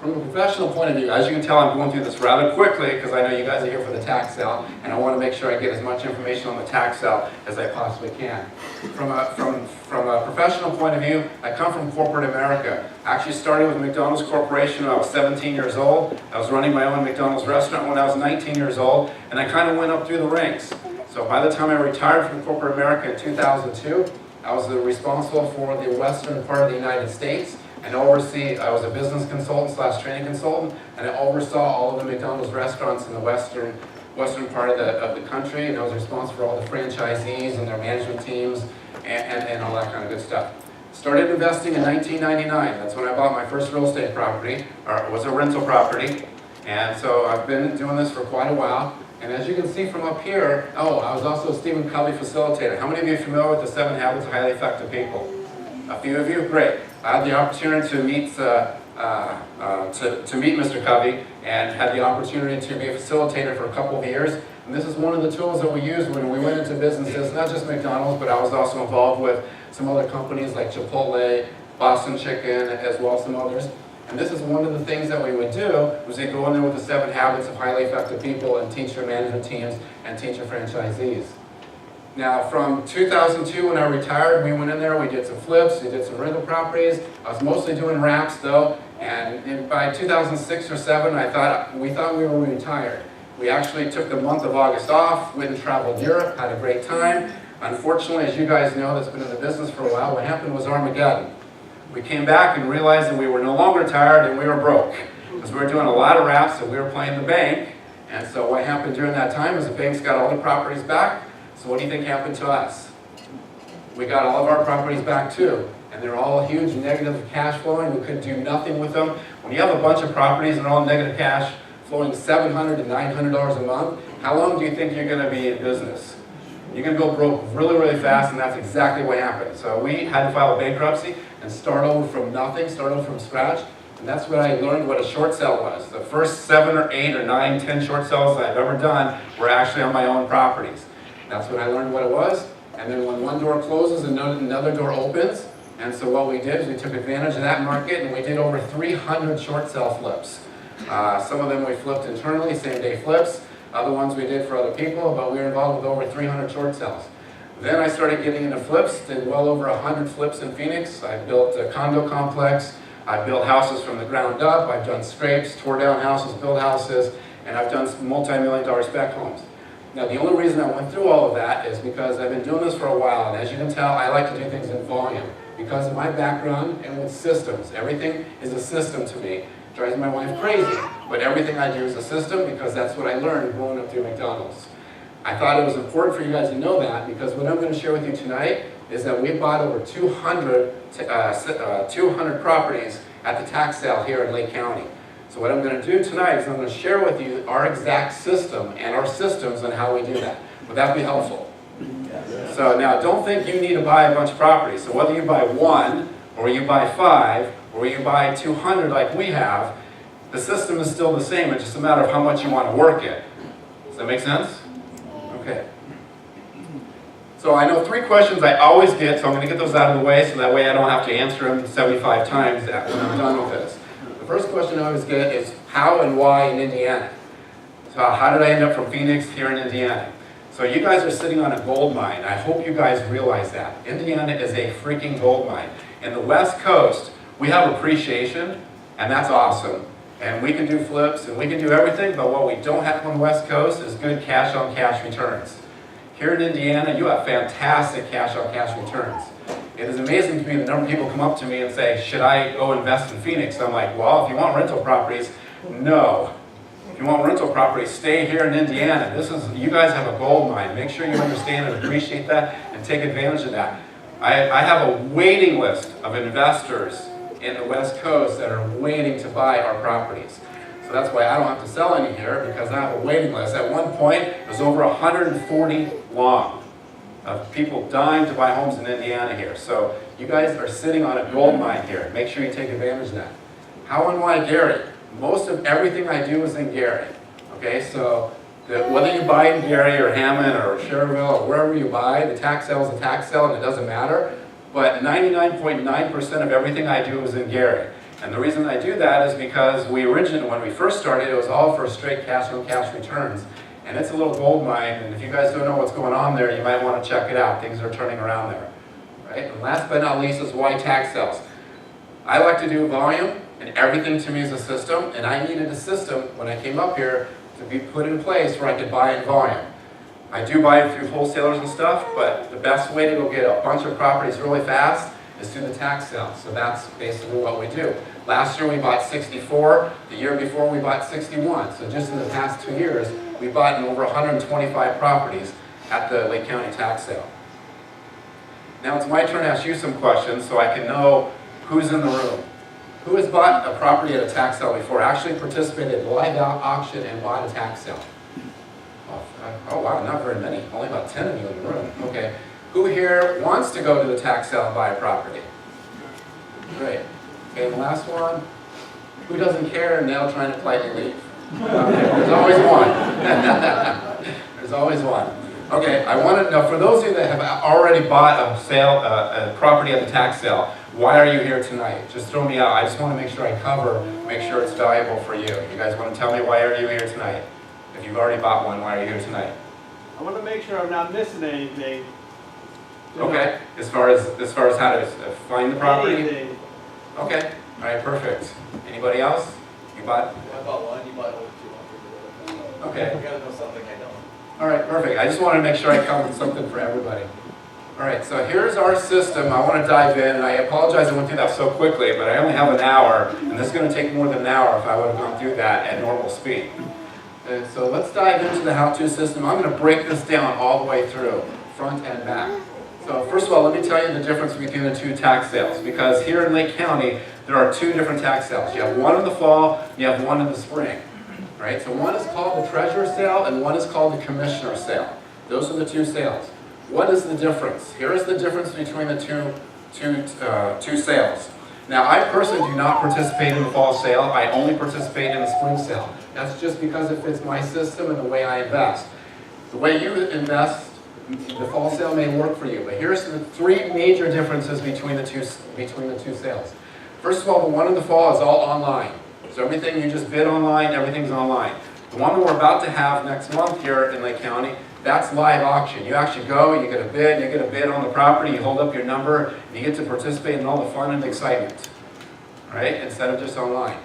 From a professional point of view, as you can tell, I'm going through this rather quickly because I know you guys are here for the tax sale, and I want to make sure I get as much information on the tax sale as I possibly can. From a professional point of view, I come from corporate America. I actually started with McDonald's Corporation when I was 17 years old. I was running my own McDonald's restaurant when I was 19 years old, and I kind of went up through the ranks. So by the time I retired from corporate America in 2002, I was responsible for the western part of the United States. And I was a business consultant / training consultant, and I oversaw all of the McDonald's restaurants in the western part of the country, and I was responsible for all the franchisees and their management teams and all that kind of good stuff. Started investing in 1999. That's when I bought my first real estate property, or it was a rental property. And so I've been doing this for quite a while. And as you can see from up here, oh, I was also a Stephen Covey facilitator. How many of you are familiar with the 7 Habits of Highly Effective People? A few of you? Great. I had the opportunity to meet Mr. Covey and had the opportunity to be a facilitator for a couple of years. And this is one of the tools that we used when we went into businesses, not just McDonald's, but I was also involved with some other companies like Chipotle, Boston Chicken, as well as some others. And this is one of the things that we would do, was we'd go in there with the 7 Habits of Highly Effective People and teach your management teams and teach your franchisees. Now, from 2002, when I retired, we went in there, we did some flips, we did some rental properties. I was mostly doing wraps, though, and by 2006 or 7, we thought we were retired. We actually took the month of August off, went and traveled Europe, had a great time. Unfortunately, as you guys know, that's been in the business for a while, what happened was Armageddon. We came back and realized that we were no longer tired and we were broke, because we were doing a lot of wraps and we were playing the bank. And so what happened during that time is the banks got all the properties back. So what do you think happened to us? We got all of our properties back too. And they're all huge negative cash flowing. We couldn't do nothing with them. When you have a bunch of properties and they're all negative cash flowing $700 to $900 a month, how long do you think you're going to be in business? You're going to go broke really, really fast, and that's exactly what happened. So we had to file a bankruptcy and start over from nothing, start over from scratch. And that's when I learned what a short sale was. The first 7 or 8 or 9, 10 short sales that I've ever done were actually on my own properties. That's when I learned what it was. And then when one door closes, another door opens. And so what we did is we took advantage of that market, and we did over 300 short sale flips. Some of them we flipped internally, same-day flips. Other ones we did for other people, but we were involved with over 300 short sales. Then I started getting into flips, did well over 100 flips in Phoenix. I built a condo complex. I built houses from the ground up. I've done scrapes, tore down houses, built houses, and I've done multi-million-dollar spec homes. Now, the only reason I went through all of that is because I've been doing this for a while, and as you can tell, I like to do things in volume because of my background and with systems. Everything is a system to me. It drives my wife crazy, but everything I do is a system because that's what I learned growing up through McDonald's. I thought it was important for you guys to know that because what I'm going to share with you tonight is that we bought over 200 properties at the tax sale here in Lake County. So what I'm going to do tonight is I'm going to share with you our exact system and our systems and how we do that. Would that be helpful? So now don't think you need to buy a bunch of properties. So whether you buy 1 or you buy 5 or you buy 200 like we have, the system is still the same. It's just a matter of how much you want to work it. Does that make sense? Okay. So I know 3 questions I always get, so I'm going to get those out of the way so that way I don't have to answer them 75 times when I'm done with this. The first question I always get is how and why in Indiana? So how did I end up from Phoenix here in Indiana? So you guys are sitting on a gold mine. I hope you guys realize that. Indiana is a freaking gold mine. In the West Coast, we have appreciation, and that's awesome. And we can do flips, and we can do everything, but what we don't have on the West Coast is good cash-on-cash returns. Here in Indiana, you have fantastic cash-on-cash returns. It is amazing to me the number of people come up to me and say, should I go invest in Phoenix? I'm like, well, if you want rental properties, no. If you want rental properties, stay here in Indiana. You guys have a gold mine. Make sure you understand and appreciate that and take advantage of that. I have a waiting list of investors in the West Coast that are waiting to buy our properties. So that's why I don't have to sell any here because I have a waiting list. At one point, it was over 140 long of people dying to buy homes in Indiana here. So you guys are sitting on a gold mine here. Make sure you take advantage of that. How and why Gary? Most of everything I do is in Gary. Okay, so whether you buy in Gary or Hammond or Sherrville or wherever you buy, the tax sale is a tax sale and it doesn't matter. But 99.9% of everything I do is in Gary. And the reason I do that is because when we first started, it was all for straight cash-on-cash returns. And it's a little gold mine, and if you guys don't know what's going on there, you might want to check it out. Things are turning around there. Right? And last but not least is why tax sales. I like to do volume, and everything to me is a system, and I needed a system when I came up here to be put in place where I could buy in volume. I do buy it through wholesalers and stuff, but the best way to go get a bunch of properties really fast is through the tax sale. So that's basically what we do. Last year we bought 64. The year before we bought 61. So just in the past 2 years, we bought in over 125 properties at the Lake County tax sale. Now it's my turn to ask you some questions so I can know who's in the room. Who has bought a property at a tax sale before? Actually participated in a live auction and bought a tax sale? A Oh wow, not very many. Only about 10 of you in the room. Okay. Who here wants to go to the tax sale and buy a property? Great. Okay, the last one. Who doesn't care and now trying to politely leave? Okay, there's always one. There's always one. Okay, I want to know, for those of you that have already bought a property at the tax sale, why are you here tonight? Just throw me out. I just want to make sure I cover, make sure it's valuable for you. You guys want to tell me why are you here tonight? If you've already bought one, why are you here tonight? I want to make sure I'm not missing anything. Okay, as far as how to find the property? Anything. Okay, all right, perfect. Anybody else? You bought? I bought one, you bought over 200. Okay. You gotta know something I don't. All right, perfect. I just wanted to make sure I covered something for everybody. All right, so here's our system. I want to dive in, and I apologize I went through that so quickly, but I only have an hour, and this is going to take more than an hour if I would have gone through that at normal speed. And so let's dive into the how-to system. I'm going to break this down all the way through, front and back. So first of all, let me tell you the difference between the two tax sales, because here in Lake County, there are two different tax sales. You have one in the fall, you have one in the spring. Right? So one is called the treasurer sale, and one is called the commissioner sale. Those are the two sales. What is the difference? Here is the difference between the two sales. Now, I personally do not participate in the fall sale. I only participate in the spring sale. That's just because it fits my system and the way I invest. The way you invest, the fall sale may work for you, but here's the three major differences between the two sales. First of all, the one in the fall is all online. So everything you just bid online, everything's online. The one that we're about to have next month here in Lake County, that's live auction. You actually go, you get a bid on the property, you hold up your number, and you get to participate in all the fun and excitement, right? Instead of just online.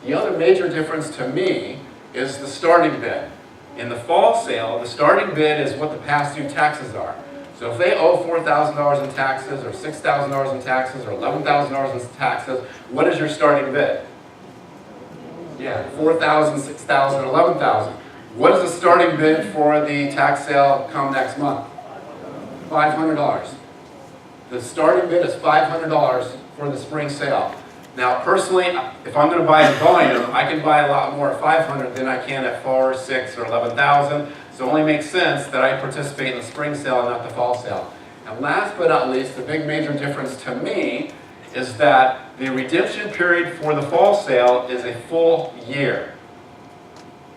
The other major difference to me is the starting bid. In the fall sale, the starting bid is what the past due taxes are. So if they owe $4,000 in taxes, or $6,000 in taxes, or $11,000 in taxes, what is your starting bid? Yeah, $4,000, $6,000, $11,000. What is the starting bid for the tax sale come next month? $500. The starting bid is $500 for the spring sale. Now, personally, if I'm going to buy in volume, I can buy a lot more at $500 than I can at $4,000, $6,000, or $11,000. So it only makes sense that I participate in the spring sale and not the fall sale. And last but not least, the big major difference to me is that the redemption period for the fall sale is a full year.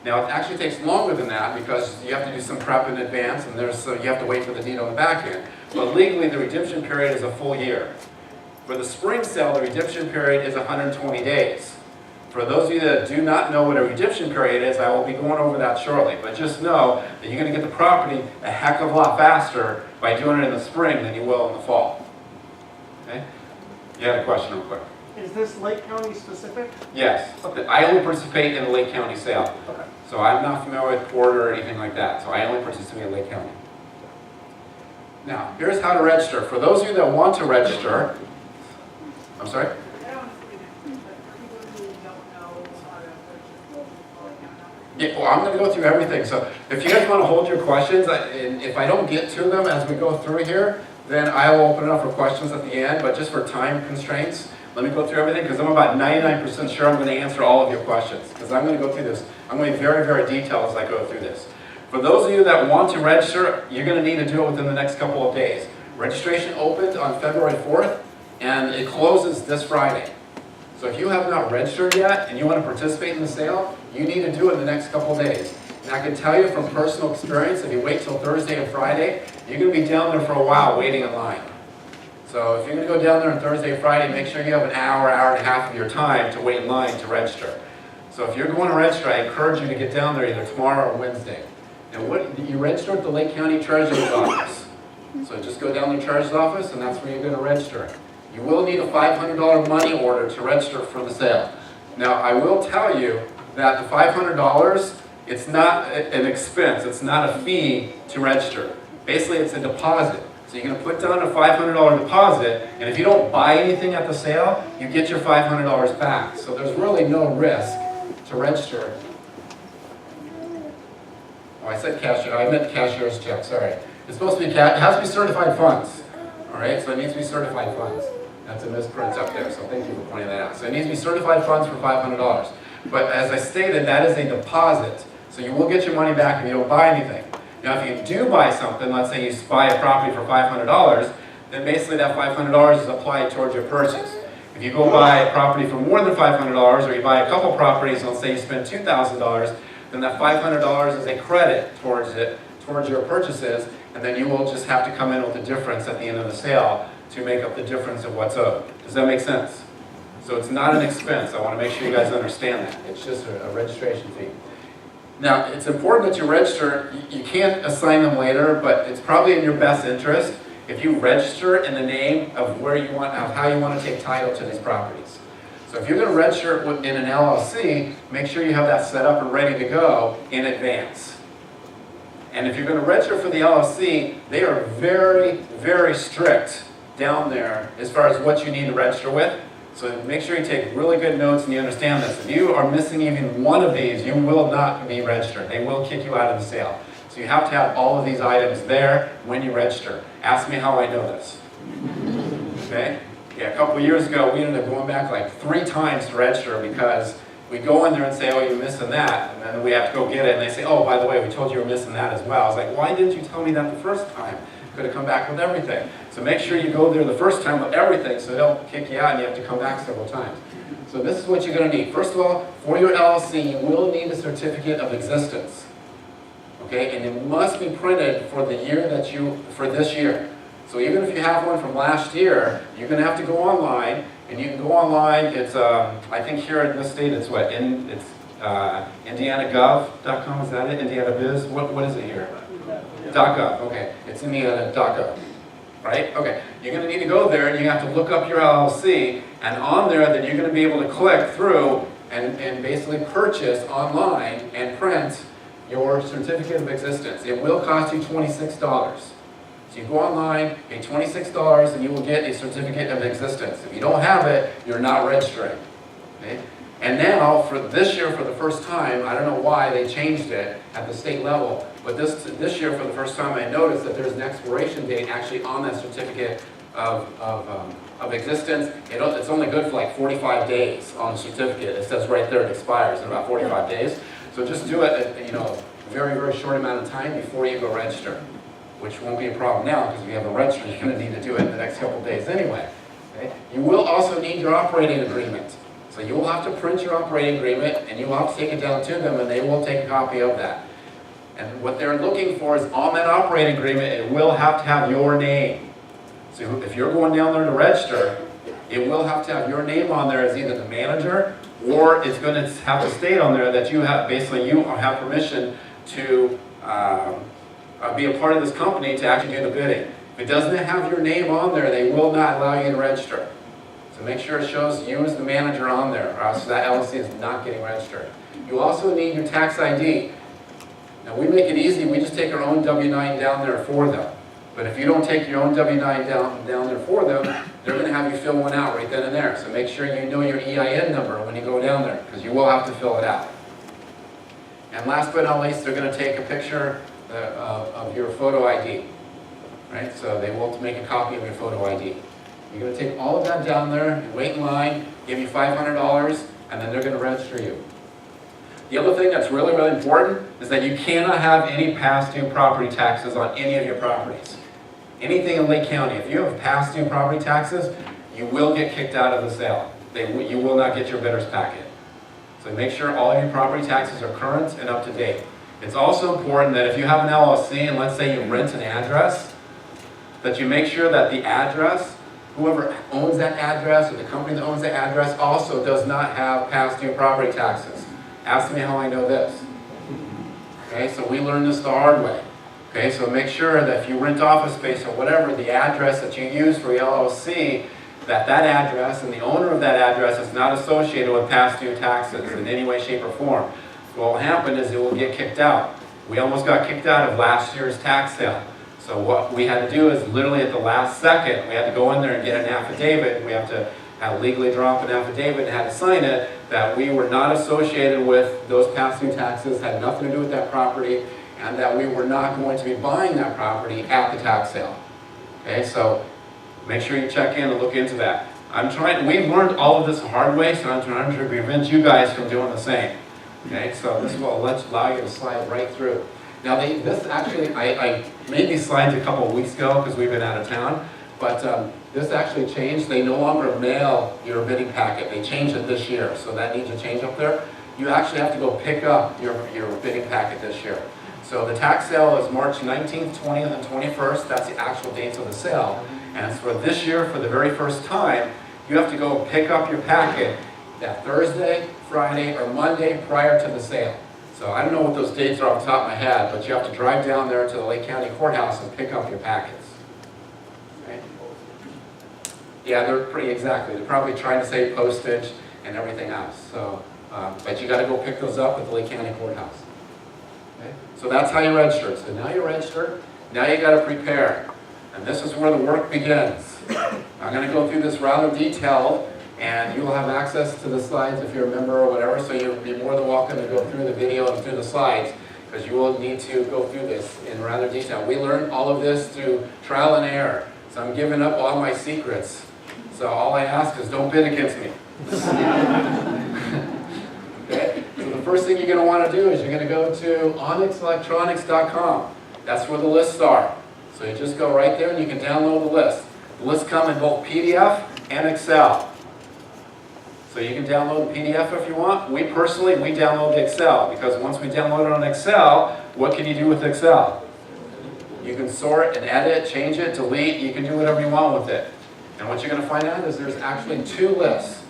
Now, it actually takes longer than that because you have to do some prep in advance, and you have to wait for the deed on the back end. But legally, the redemption period is a full year. For the spring sale, the redemption period is 120 days. For those of you that do not know what a redemption period is, I will be going over that shortly. But just know that you're going to get the property a heck of a lot faster by doing it in the spring than you will in the fall. Okay? You had a question real quick. Is this Lake County specific? Yes. Okay. I only participate in the Lake County sale. Okay. So I'm not familiar with Porter or anything like that. So I only participate in Lake County. Now, here's how to register. For those of you that want to register, I'm sorry? Yeah, well, I'm going to go through everything. So if you guys want to hold your questions, and if I don't get to them as we go through here, then I will open it up for questions at the end. But just for time constraints, let me go through everything because I'm about 99% sure I'm going to answer all of your questions because I'm going to go through this. I'm going to be very, very detailed as I go through this. For those of you that want to register, you're going to need to do it within the next couple of days. Registration opened on February 4th, and it closes this Friday. So if you have not registered yet and you want to participate in the sale, you need to do it in the next couple of days. And I can tell you from personal experience, if you wait till Thursday and Friday, you're going to be down there for a while waiting in line. So if you're going to go down there on Thursday and Friday, make sure you have an hour, hour and a half of your time to wait in line to register. So if you're going to register, I encourage you to get down there either tomorrow or Wednesday. And you register at the Lake County Treasurer's Office. So just go down to the Treasurer's Office and that's where you're going to register. You will need a $500 money order to register for the sale. Now, I will tell you that the $500, it's not an expense. It's not a fee to register. Basically, it's a deposit. So you're going to put down a $500 deposit, and if you don't buy anything at the sale, you get your $500 back. So there's really no risk to register. Oh, I said cashier. I meant cashier's check. Sorry. It's supposed to be. It has to be certified funds. All right. So it needs to be certified funds. That's a misprint up there. So thank you for pointing that out. So it needs to be certified funds for $500. But as I stated, that is a deposit. So you will get your money back if you don't buy anything. Now, if you do buy something, let's say you buy a property for $500, then basically that $500 is applied towards your purchase. If you go buy a property for more than $500, or you buy a couple properties, and let's say you spend $2,000, then that $500 is a credit towards your purchases, and then you will just have to come in with the difference at the end of the sale to make up the difference of what's owed. Does that make sense? So it's not an expense. I want to make sure you guys understand that. It's just a registration fee. Now, it's important that you register. You can't assign them later, but it's probably in your best interest if you register in the name of where you want, of how you want to take title to these properties. So if you're going to register in an LLC, make sure you have that set up and ready to go in advance. And if you're going to register for the LLC, they are very, very strict down there as far as what you need to register with. So make sure you take really good notes and you understand this. If you are missing even one of these, you will not be registered. They will kick you out of the sale. So you have to have all of these items there when you register. Ask me how I know this. Okay? Yeah, a couple of years ago, we ended up going back like 3 times to register because we go in there and say, oh, you're missing that. And then we have to go get it. And they say, oh, by the way, we told you you were missing that as well. I was like, why didn't you tell me that the first time? Could have come back with everything. So make sure you go there the first time with everything so they don't kick you out and you have to come back several times. So this is what you're going to need. First of all, for your LLC, you will need a certificate of existence. Okay, and it must be printed for the year that for this year. So even if you have one from last year, you're going to have to go online, and you can go online. It's I think here in this state, it's what? It's IndianaGov.com. Is that it? IndianaBiz. What is it here? .gov. Okay, it's Indiana.gov. Right? Okay. You're going to need to go there, and you have to look up your LLC, and on there, then you're going to be able to click through and basically purchase online and print your certificate of existence. It will cost you $26. So you go online, pay $26, and you will get a certificate of existence. If you don't have it, you're not registering. Okay? And now, for this year, for the first time, I don't know why they changed it at the state level, but this year, for the first time, I noticed that there's an expiration date actually on that certificate of existence. It's only good for like 45 days on the certificate. It says right there it expires in about 45 days. So just do it, a very, very short amount of time before you go register, which won't be a problem now because if you haven't registered, you're going to need to do it in the next couple of days anyway. Okay? You will also need your operating agreement. So you will have to print your operating agreement and you will have to take it down to them and they will take a copy of that. And what they're looking for is on that operating agreement, it will have to have your name. So if you're going down there to register, it will have to have your name on there as either the manager or it's going to have to state on there that you have permission to be a part of this company to actually do the bidding. If it doesn't have your name on there, they will not allow you to register. So make sure it shows you as the manager on there, or else that LLC is not getting registered. You also need your tax ID. Now we make it easy, we just take our own W-9 down there for them. But if you don't take your own W-9 down there for them, they're going to have you fill one out right then and there. So make sure you know your EIN number when you go down there, because you will have to fill it out. And last but not least, they're going to take a picture of your photo ID. Right? So they will make a copy of your photo ID. You're going to take all of that down there, you wait in line, give you $500, and then they're going to register you. The other thing that's really, really important is that you cannot have any past due property taxes on any of your properties. Anything in Lake County, if you have past due property taxes, you will get kicked out of the sale. You will not get your bidder's packet. So make sure all of your property taxes are current and up to date. It's also important that if you have an LLC and let's say you rent an address, that you make sure that the address, whoever owns that address or the company that owns that address also does not have past due property taxes. Ask me how I know this. Okay, so we learned this the hard way. Okay, so make sure that if you rent office space or whatever, the address that you use for your LLC, that address and the owner of that address is not associated with past due taxes in any way, shape, or form. What will happen is it will get kicked out. We almost got kicked out of last year's tax sale. So what we had to do is literally at the last second, we had to go in there and get an affidavit. We have to legally draw up an affidavit and had to sign it that we were not associated with those past due taxes, had nothing to do with that property, and that we were not going to be buying that property at the tax sale. Okay, so make sure you check in and look into that. We've learned all of this the hard way, so I'm trying to prevent you guys from doing the same. Okay, so this will allow you to slide right through. Now, this actually, I made these slides a couple of weeks ago because we've been out of town, but this actually changed. They no longer mail your bidding packet. They changed it this year, so that needs a change up there. You actually have to go pick up your bidding packet this year. So the tax sale is March 19th, 20th, and 21st. That's the actual dates of the sale. And for this year, for the very first time, you have to go pick up your packet that Thursday, Friday, or Monday prior to the sale. So I don't know what those dates are off the top of my head, but you have to drive down there to the Lake County Courthouse and pick up your packets. Right? Yeah, they're pretty exactly. They're probably trying to save postage and everything else. So, but you got to go pick those up at the Lake County Courthouse. Okay? So that's how you register. So now you're registered. Now you got to prepare, and this is where the work begins. I'm going to go through this rather detailed. And you will have access to the slides if you're a member or whatever, so you'll be more than welcome to go through the video and through the slides, because you will need to go through this in rather detail. We learned all of this through trial and error, so I'm giving up all my secrets. So all I ask is don't bid against me. Okay? So the first thing you're going to want to do is you're going to go to onyxelectronics.com. That's where the lists are. So you just go right there and you can download the list. The lists come in both PDF and Excel. So you can download the PDF if you want. We download the Excel, because once we download it on Excel, what can you do with Excel? You can sort and edit, change it, delete, you can do whatever you want with it. And what you're going to find out is there's actually two lists.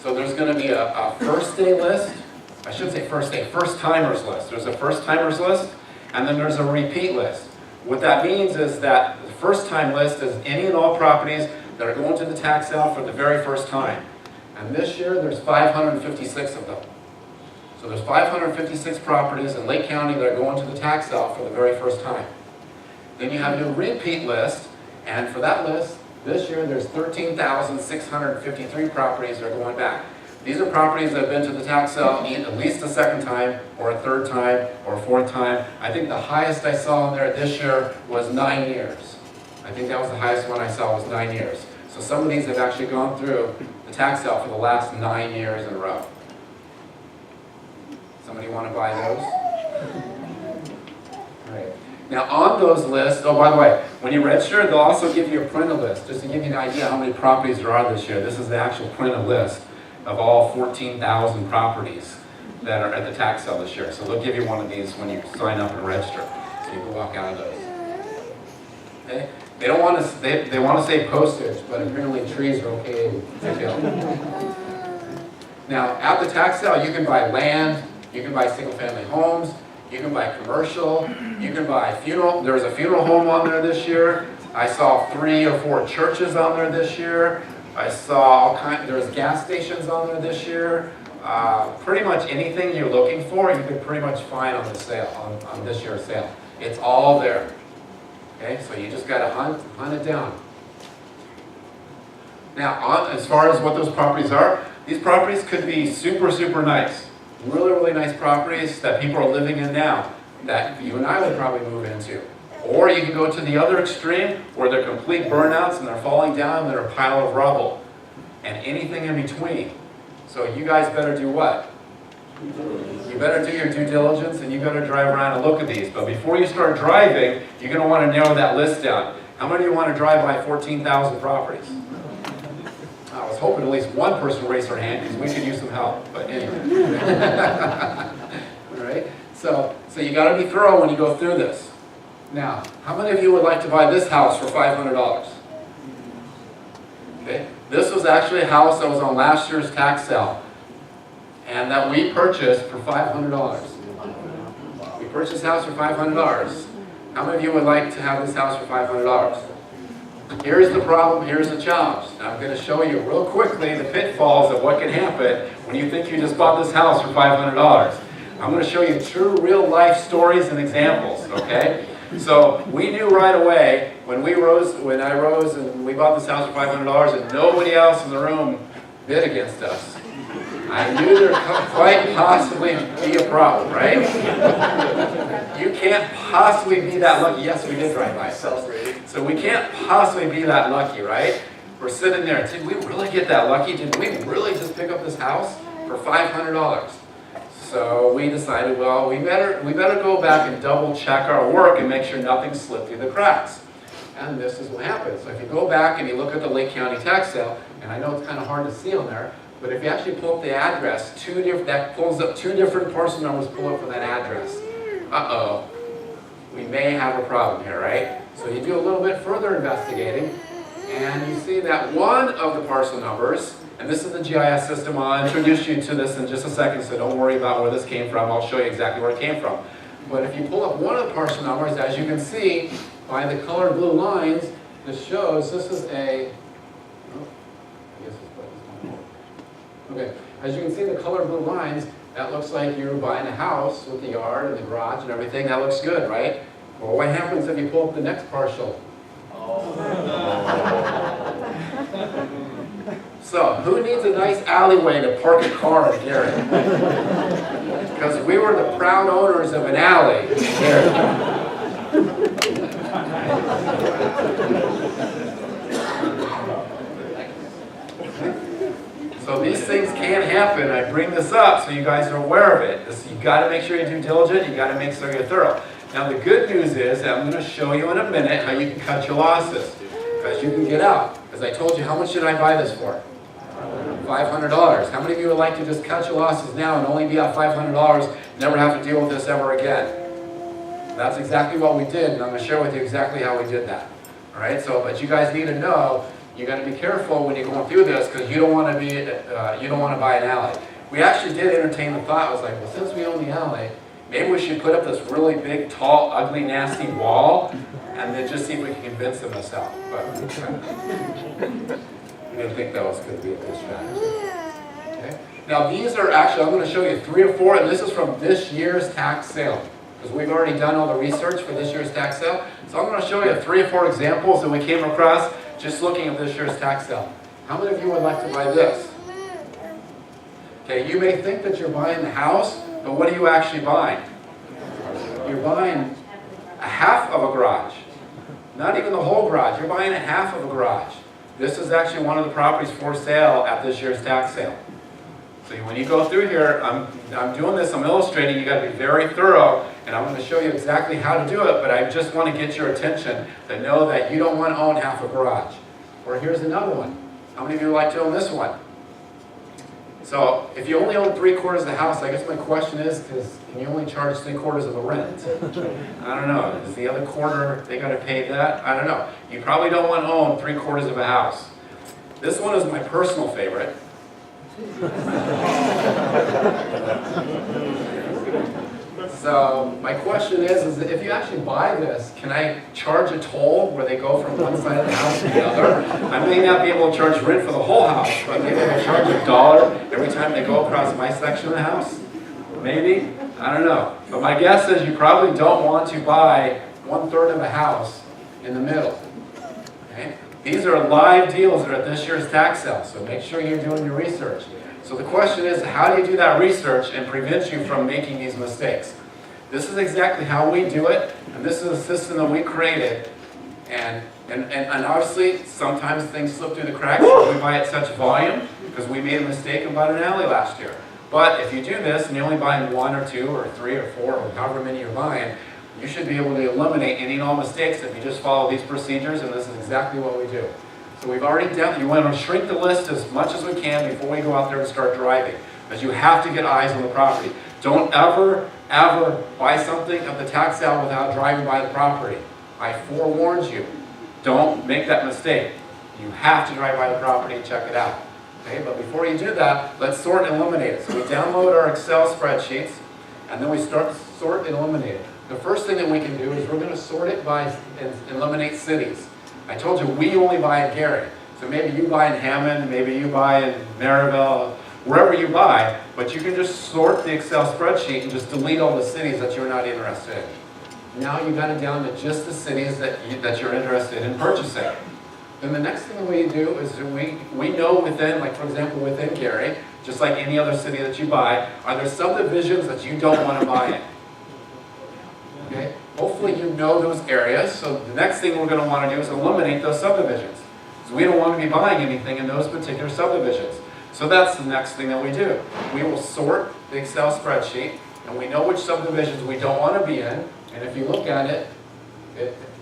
So there's going to be a first day list, I should say first day, first timers list. There's a first timers list, and then there's a repeat list. What that means is that the first time list is any and all properties that are going to the tax sale for the very first time. And this year, there's 556 of them. So there's 556 properties in Lake County that are going to the tax sale for the very first time. Then you have your repeat list, and for that list, this year there's 13,653 properties that are going back. These are properties that have been to the tax sale at least a second time, or a third time, or a fourth time. I think the highest I saw in there this year was 9 years. I think that was the highest one I saw, was 9 years. So some of these have actually gone through the tax sale for the last 9 years in a row. Somebody want to buy those? All right. Now on those lists, oh by the way, when you register, they'll also give you a printed list, just to give you an idea how many properties there are this year. This is the actual printed list of all 14,000 properties that are at the tax sale this year. So they'll give you one of these when you sign up and register. So you can walk out of those. Okay? They don't want to. They want to save postage, but apparently trees are okay to kill. Now, at the tax sale, you can buy land, you can buy single-family homes, you can buy commercial, you can buy funeral. There's a funeral home on there this year. I saw 3 or 4 churches on there this year. I saw all kinds. There's gas stations on there this year. Pretty much anything you're looking for, you can pretty much find on the sale, on this year's sale. It's all there. Okay, so you just got to hunt it down. Now, as far as what those properties are, these properties could be super, super nice. Really, really nice properties that people are living in now, that you and I would probably move into. Or you can go to the other extreme, where they're complete burnouts and they're falling down and they're a pile of rubble. And anything in between. So you guys better do what? You better do your due diligence, and you better drive around and look at these. But before you start driving, you're going to want to narrow that list down. How many of you want to drive by 14,000 properties? I was hoping at least one person raised their hand, because we could use some help. But anyway. All right? So you got to be thorough when you go through this. Now, how many of you would like to buy this house for $500? Okay? This was actually a house that was on last year's tax sale, and that we purchased for $500. We purchased this house for $500. How many of you would like to have this house for $500? Here's the problem, here's the challenge. Now I'm going to show you real quickly the pitfalls of what can happen when you think you just bought this house for $500. I'm going to show you true real life stories and examples, okay? So we knew right away when I rose and we bought this house for $500 and nobody else in the room bid against us. I knew there could quite possibly be a problem, right? You can't possibly be that lucky. Yes, we did drive by. So we can't possibly be that lucky, right? We're sitting there. Did we really get that lucky? Did we really just pick up this house for $500? So we decided, well, we better go back and double check our work and make sure nothing slipped through the cracks. And this is what happens. So if you go back and you look at the Lake County tax sale, and I know it's kind of hard to see on there, but if you actually pull up the address, that pulls up two different parcel numbers pull up for that address. Uh-oh, we may have a problem here, right? So you do a little bit further investigating, and you see that one of the parcel numbers, and this is the GIS system, I'll introduce you to this in just a second, so don't worry about where this came from, I'll show you exactly where it came from. But if you pull up one of the parcel numbers, as you can see, by the colored blue lines, this shows this is a, okay, as you can see the colored blue lines, that looks like you're buying a house with the yard and the garage and everything, that looks good, right? Well, what happens if you pull up the next parcel? So, who needs a nice alleyway to park a car in Gary? Because we were the proud owners of an alley in Gary. So these things can happen. I bring this up so you guys are aware of it. You've got to make sure you're diligent. You've got to make sure you're thorough. Now the good news is that I'm going to show you in a minute how you can cut your losses. Because you can get out. As I told you, how much did I buy this for? $500. How many of you would like to just cut your losses now and only be out $500, never have to deal with this ever again? That's exactly what we did, and I'm going to share with you exactly how we did that. All right. So, but you guys need to know you got to be careful when you're going through this because you don't want to be you don't want to buy an alley. We actually did entertain the thought. I was like, well, since we own the alley, maybe we should put up this really big, tall, ugly, nasty wall, and then just see if we can convince them to sell. But we didn't think that was going to be a good strategy. Okay. Now these are actually I'm going to show you 3 or 4, and this is from this year's tax sale. Because we've already done all the research for this year's tax sale. So I'm going to show you 3 or 4 examples that we came across just looking at this year's tax sale. How many of you would like to buy this? Okay, you may think that you're buying the house, but what are you actually buying? You're buying a half of a garage. Not even the whole garage. You're buying a half of a garage. This is actually one of the properties for sale at this year's tax sale. So when you go through here, I'm doing this, I'm illustrating, you got to be very thorough, and I'm going to show you exactly how to do it, but I just want to get your attention to know that you don't want to own half a garage. Or here's another one. How many of you would like to own this one? So if you only own 3/4 of the house, I guess my question is, can you only charge 3/4 of the rent? I don't know. Is the other quarter, they got to pay that? I don't know. You probably don't want to own 3/4 of a house. This one is my personal favorite. So my question is if you actually buy this, can I charge a toll where they go from one side of the house to the other? I may not be able to charge rent for the whole house, but maybe I can charge $1 every time they go across my section of the house? Maybe? I don't know. But my guess is you probably don't want to buy 1/3 of a house in the middle. Okay? These are live deals that are at this year's tax sale, so make sure you're doing your research. So the question is, how do you do that research and prevent you from making these mistakes? This is exactly how we do it, and this is a system that we created. And obviously, sometimes things slip through the cracks when we buy at such volume, because we made a mistake and bought an alley last year. But if you do this, and you're only buying 1 or 2 or 3 or 4, or however many you're buying, you should be able to eliminate any and all mistakes if you just follow these procedures, and this is exactly what we do. So we've already done, you want to shrink the list as much as we can before we go out there and start driving, because you have to get eyes on the property. Don't ever buy something at the tax sale without driving by the property. I forewarned you. Don't make that mistake. You have to drive by the property and check it out. Okay, but before you do that, let's sort and eliminate it. So we download our Excel spreadsheets, and then we start to sort and eliminate it. The first thing that we can do is we're going to sort it by and eliminate cities. I told you we only buy in Gary. So maybe you buy in Hammond, maybe you buy in Maryville, wherever you buy, but you can just sort the Excel spreadsheet and just delete all the cities that you're not interested in. Now you got it down to just the cities that you're interested in purchasing. Then the next thing that we do is we know within, like for example within Gary, just like any other city that you buy, are there subdivisions that you don't want to buy in? Okay? Hopefully you know those areas, so the next thing we're going to want to do is eliminate those subdivisions. So we don't want to be buying anything in those particular subdivisions. So that's the next thing that we do. We will sort the Excel spreadsheet, and we know which subdivisions we don't want to be in, and if you look at it,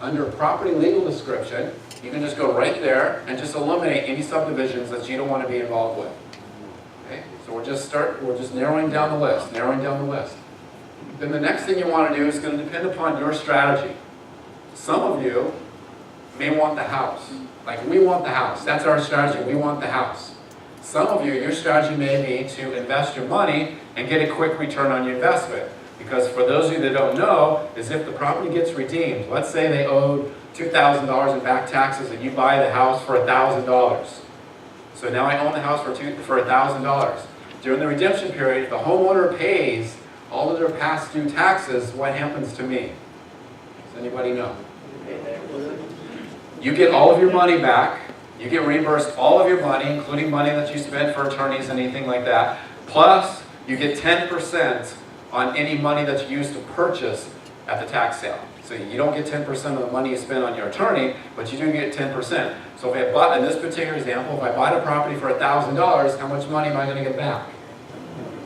under property legal description, you can just go right there and just eliminate any subdivisions that you don't want to be involved with. Okay? So we're just narrowing down the list, Then the next thing you want to do is going to depend upon your strategy. Some of you may want the house. Like, we want the house. That's our strategy. We want the house. Some of you, your strategy may be to invest your money and get a quick return on your investment. Because for those of you that don't know, is if the property gets redeemed, let's say they owed $2,000 in back taxes and you buy the house for $1,000. So now I own the house for $1,000. During the redemption period, if the homeowner pays all of their past due taxes, what happens to me? Does anybody know? You get all of your money back. You get reimbursed all of your money, including money that you spent for attorneys and anything like that. Plus, you get 10% on any money that you used to purchase at the tax sale. So you don't get 10% of the money you spend on your attorney, but you do get 10%. So if I bought, in this particular example, if I bought a property for $1,000, how much money am I going to get back?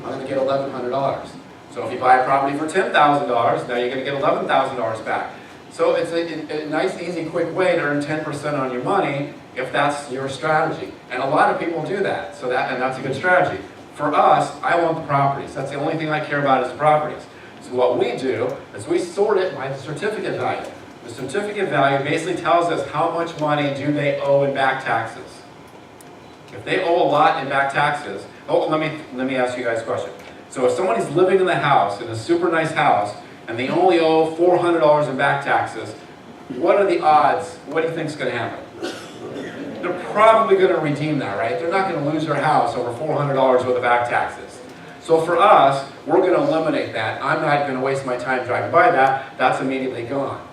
I'm going to get $1,100. So if you buy a property for $10,000, now you're going to get $11,000 back. So it's a nice, easy, quick way to earn 10% on your money if that's your strategy. And a lot of people do that, and that's a good strategy. For us, I want the properties. That's the only thing I care about is the properties. So what we do is we sort it by the certificate value. The certificate value basically tells us how much money do they owe in back taxes. If they owe a lot in back taxes, let me ask you guys a question. So if somebody's living in the house, in a super nice house, and they only owe $400 in back taxes, what are the odds? What do you think is going to happen? They're probably going to redeem that, right? They're not going to lose their house over $400 worth of back taxes. So for us, we're going to eliminate that. I'm not going to waste my time driving by that. That's immediately gone.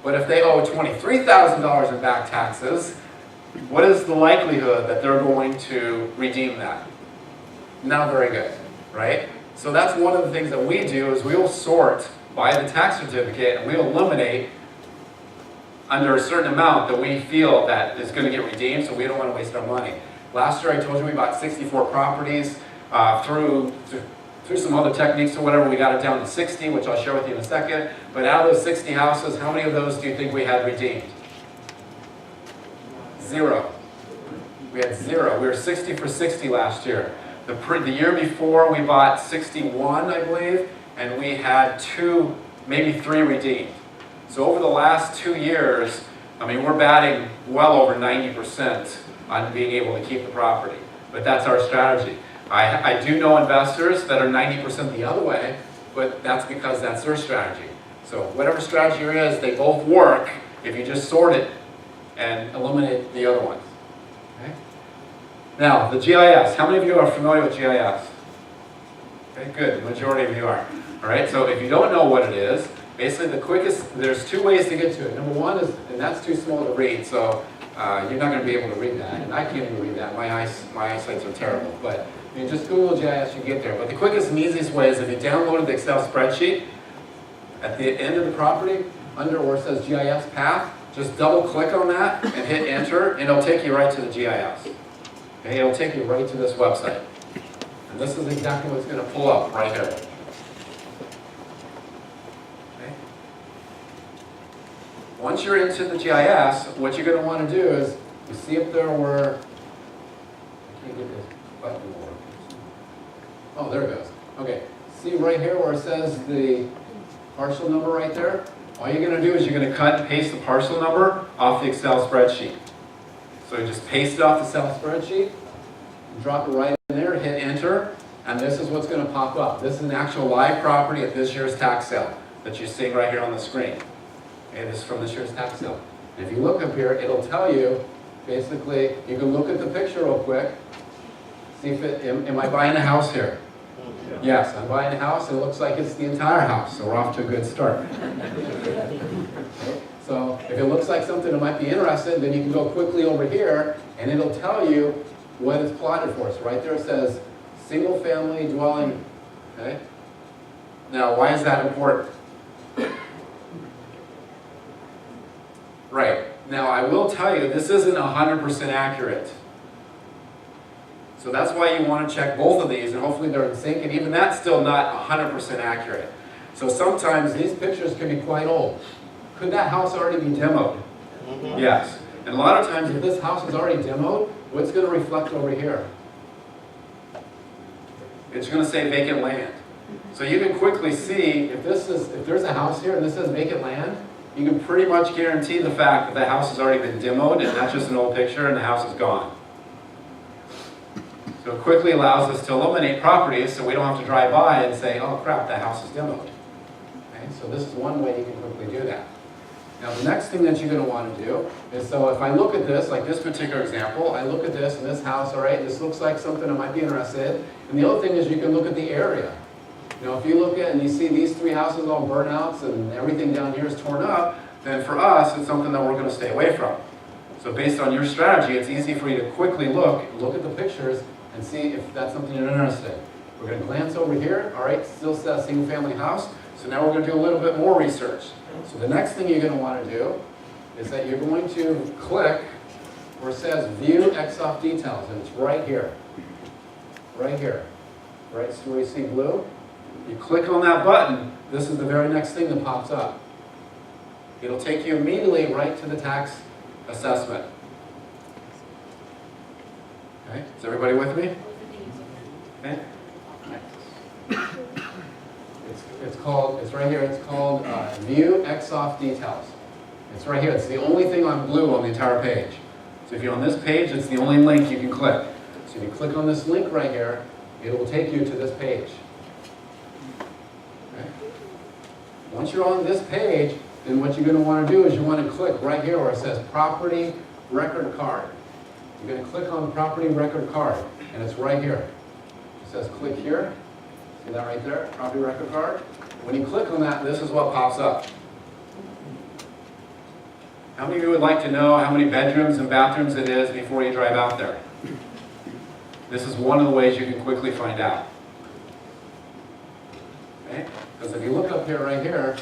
But if they owe $23,000 in back taxes, what is the likelihood that they're going to redeem that? Not very good, right? So that's one of the things that we do is we'll sort by the tax certificate and we'll eliminate under a certain amount that we feel that is going to get redeemed, so we don't want to waste our money. Last year I told you we bought 64 properties. Through some other techniques or whatever, we got it down to 60, which I'll share with you in a second. But out of those 60 houses, how many of those do you think we had redeemed? 0. We had 0. We were 60 for 60 last year. The year before, we bought 61, I believe, and we had 2, maybe 3 redeemed. So over the last 2 years, I mean, we're batting well over 90% on being able to keep the property. But that's our strategy. I do know investors that are 90% the other way, but that's because that's their strategy. So whatever strategy it is, they both work if you just sort it and eliminate the other ones. Okay? Now, the GIS. How many of you are familiar with GIS? Okay, good. The majority of you are. All right, so if you don't know what it is, basically the quickest, there's 2 ways to get to it. Number one is, and that's too small to read, so you're not going to be able to read that, and I can't even read that. My eyesights are terrible, but you just Google GIS, you get there. But the quickest and easiest way is if you downloaded the Excel spreadsheet, at the end of the property, under where it says GIS path, just double click on that and hit enter, and it'll take you right to the GIS. Okay, it'll take you right to this website. And this is exactly what's going to pull up right here. Okay. Once you're into the GIS, what you're going to want to do is, you see up there where, I can't get this button to work. Oh, there it goes. Okay, see right here where it says the parcel number right there? All you're going to do is you're going to cut and paste the parcel number off the Excel spreadsheet. So you just paste it off the Excel spreadsheet, drop it right in there, hit enter, and this is what's going to pop up. This is an actual live property at this year's tax sale that you're seeing right here on the screen. Okay, this is from this year's tax sale. And if you look up here, it'll tell you, basically, you can look at the picture real quick, see if it, am I buying a house here? Yes, I'm buying a house, and it looks like it's the entire house, so we're off to a good start. Okay. So if it looks like something that might be interesting, then you can go quickly over here, and it'll tell you what it's plotted for. So right there it says, single family dwelling. Okay? Now, why is that important? Right. Now, I will tell you, this isn't 100% accurate. So that's why you want to check both of these, and hopefully they're in sync, and even that's still not 100% accurate. So sometimes these pictures can be quite old. Could that house already be demoed? Yes. And a lot of times if this house is already demoed, what's going to reflect over here? It's going to say vacant land. So you can quickly see if there's a house here and this says vacant land, you can pretty much guarantee the fact that the house has already been demoed and that's just an old picture and the house is gone. So it quickly allows us to eliminate properties so we don't have to drive by and say, oh crap, that house is demoed. Okay? So this is one way you can quickly do that. Now the next thing that you're going to want to do is, so if I look at this, like this particular example, I look at this and this house, all right, this looks like something I might be interested in. And the other thing is you can look at the area. You know, if you look at and you see these 3 houses all burnouts and everything down here is torn up, then for us it's something that we're going to stay away from. So based on your strategy, it's easy for you to quickly look at the pictures and see if that's something you're interested in. We're going to glance over here, all right, still says single family house. So now we're going to do a little bit more research. So the next thing you're going to want to do is that you're going to click where it says View X-off Details, and it's right here. Right here. Right, so where you see blue? You click on that button, this is the very next thing that pops up. It'll take you immediately right to the tax assessment. Okay, is everybody with me? Okay. It's right here, it's called View X-off Details. It's right here, it's the only thing on blue on the entire page. So if you're on this page, it's the only link you can click. So if you click on this link right here, it will take you to this page. Okay. Once you're on this page, then what you're going to want to do is you want to click right here where it says Property Record Card. You're going to click on Property Record Card, and it's right here. It says click here. See that right there? Property Record Card. When you click on that, this is what pops up. How many of you would like to know how many bedrooms and bathrooms it is before you drive out there? This is one of the ways you can quickly find out. Okay? Because if you look up here, right here,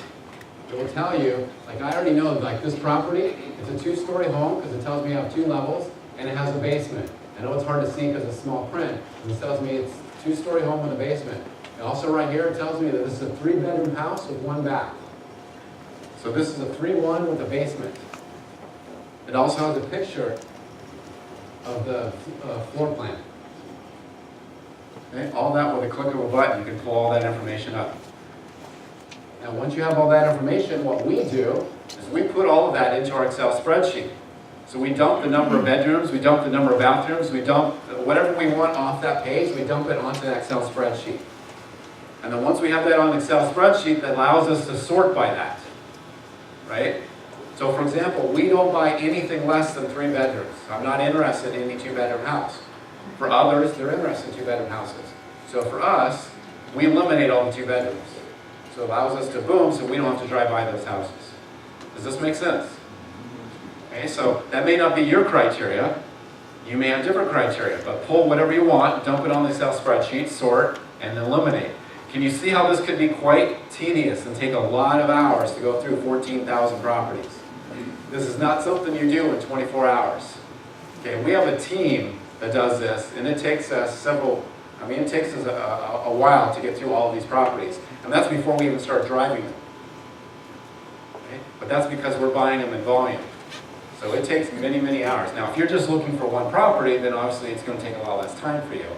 it will tell you, like I already know, like this property, it's a 2-story home because it tells me I have 2 levels and it has a basement. I know it's hard to see because it's small print, and it tells me it's a 2-story home with a basement. And also right here, it tells me that this is a 3-bedroom house with 1 bath. So this is a 3-1 with a basement. It also has a picture of the floor plan. Okay? All that with a click of a button, you can pull all that information up. Now once you have all that information, what we do is we put all of that into our Excel spreadsheet. So we dump the number of bedrooms, we dump the number of bathrooms, we dump whatever we want off that page, we dump it onto that Excel spreadsheet. And then once we have that on an Excel spreadsheet, that allows us to sort by that, right? So for example, we don't buy anything less than 3 bedrooms. I'm not interested in any 2-bedroom house. For others, they're interested in 2-bedroom houses. So for us, we eliminate all the 2 bedrooms. So it allows us to boom, so we don't have to drive by those houses. Does this make sense? Okay, so that may not be your criteria. You may have different criteria, but pull whatever you want, dump it on the Excel spreadsheet, sort, and eliminate. Can you see how this could be quite tedious and take a lot of hours to go through 14,000 properties? This is not something you do in 24 hours. Okay, we have a team that does this, and it takes us it takes us a while to get through all of these properties. And that's before we even start driving them. Okay? But that's because we're buying them in volume. So it takes many, many hours. Now, if you're just looking for one property, then obviously it's going to take a lot less time for you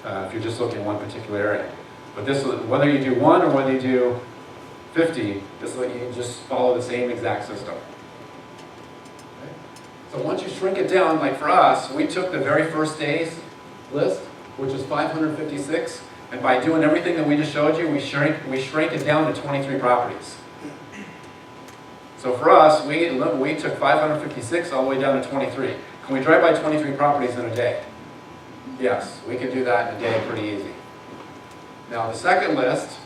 if you're just looking in one particular area. But this, whether you do 1 or whether you do 50, this you just follow the same exact system. Okay? So once you shrink it down, like for us, we took the very first day's list, which is 556, and by doing everything that we just showed you, we shrank it down to 23 properties. So for us, we took 556 all the way down to 23. Can we drive by 23 properties in a day? Yes, we can do that in a day pretty easy. Now the second list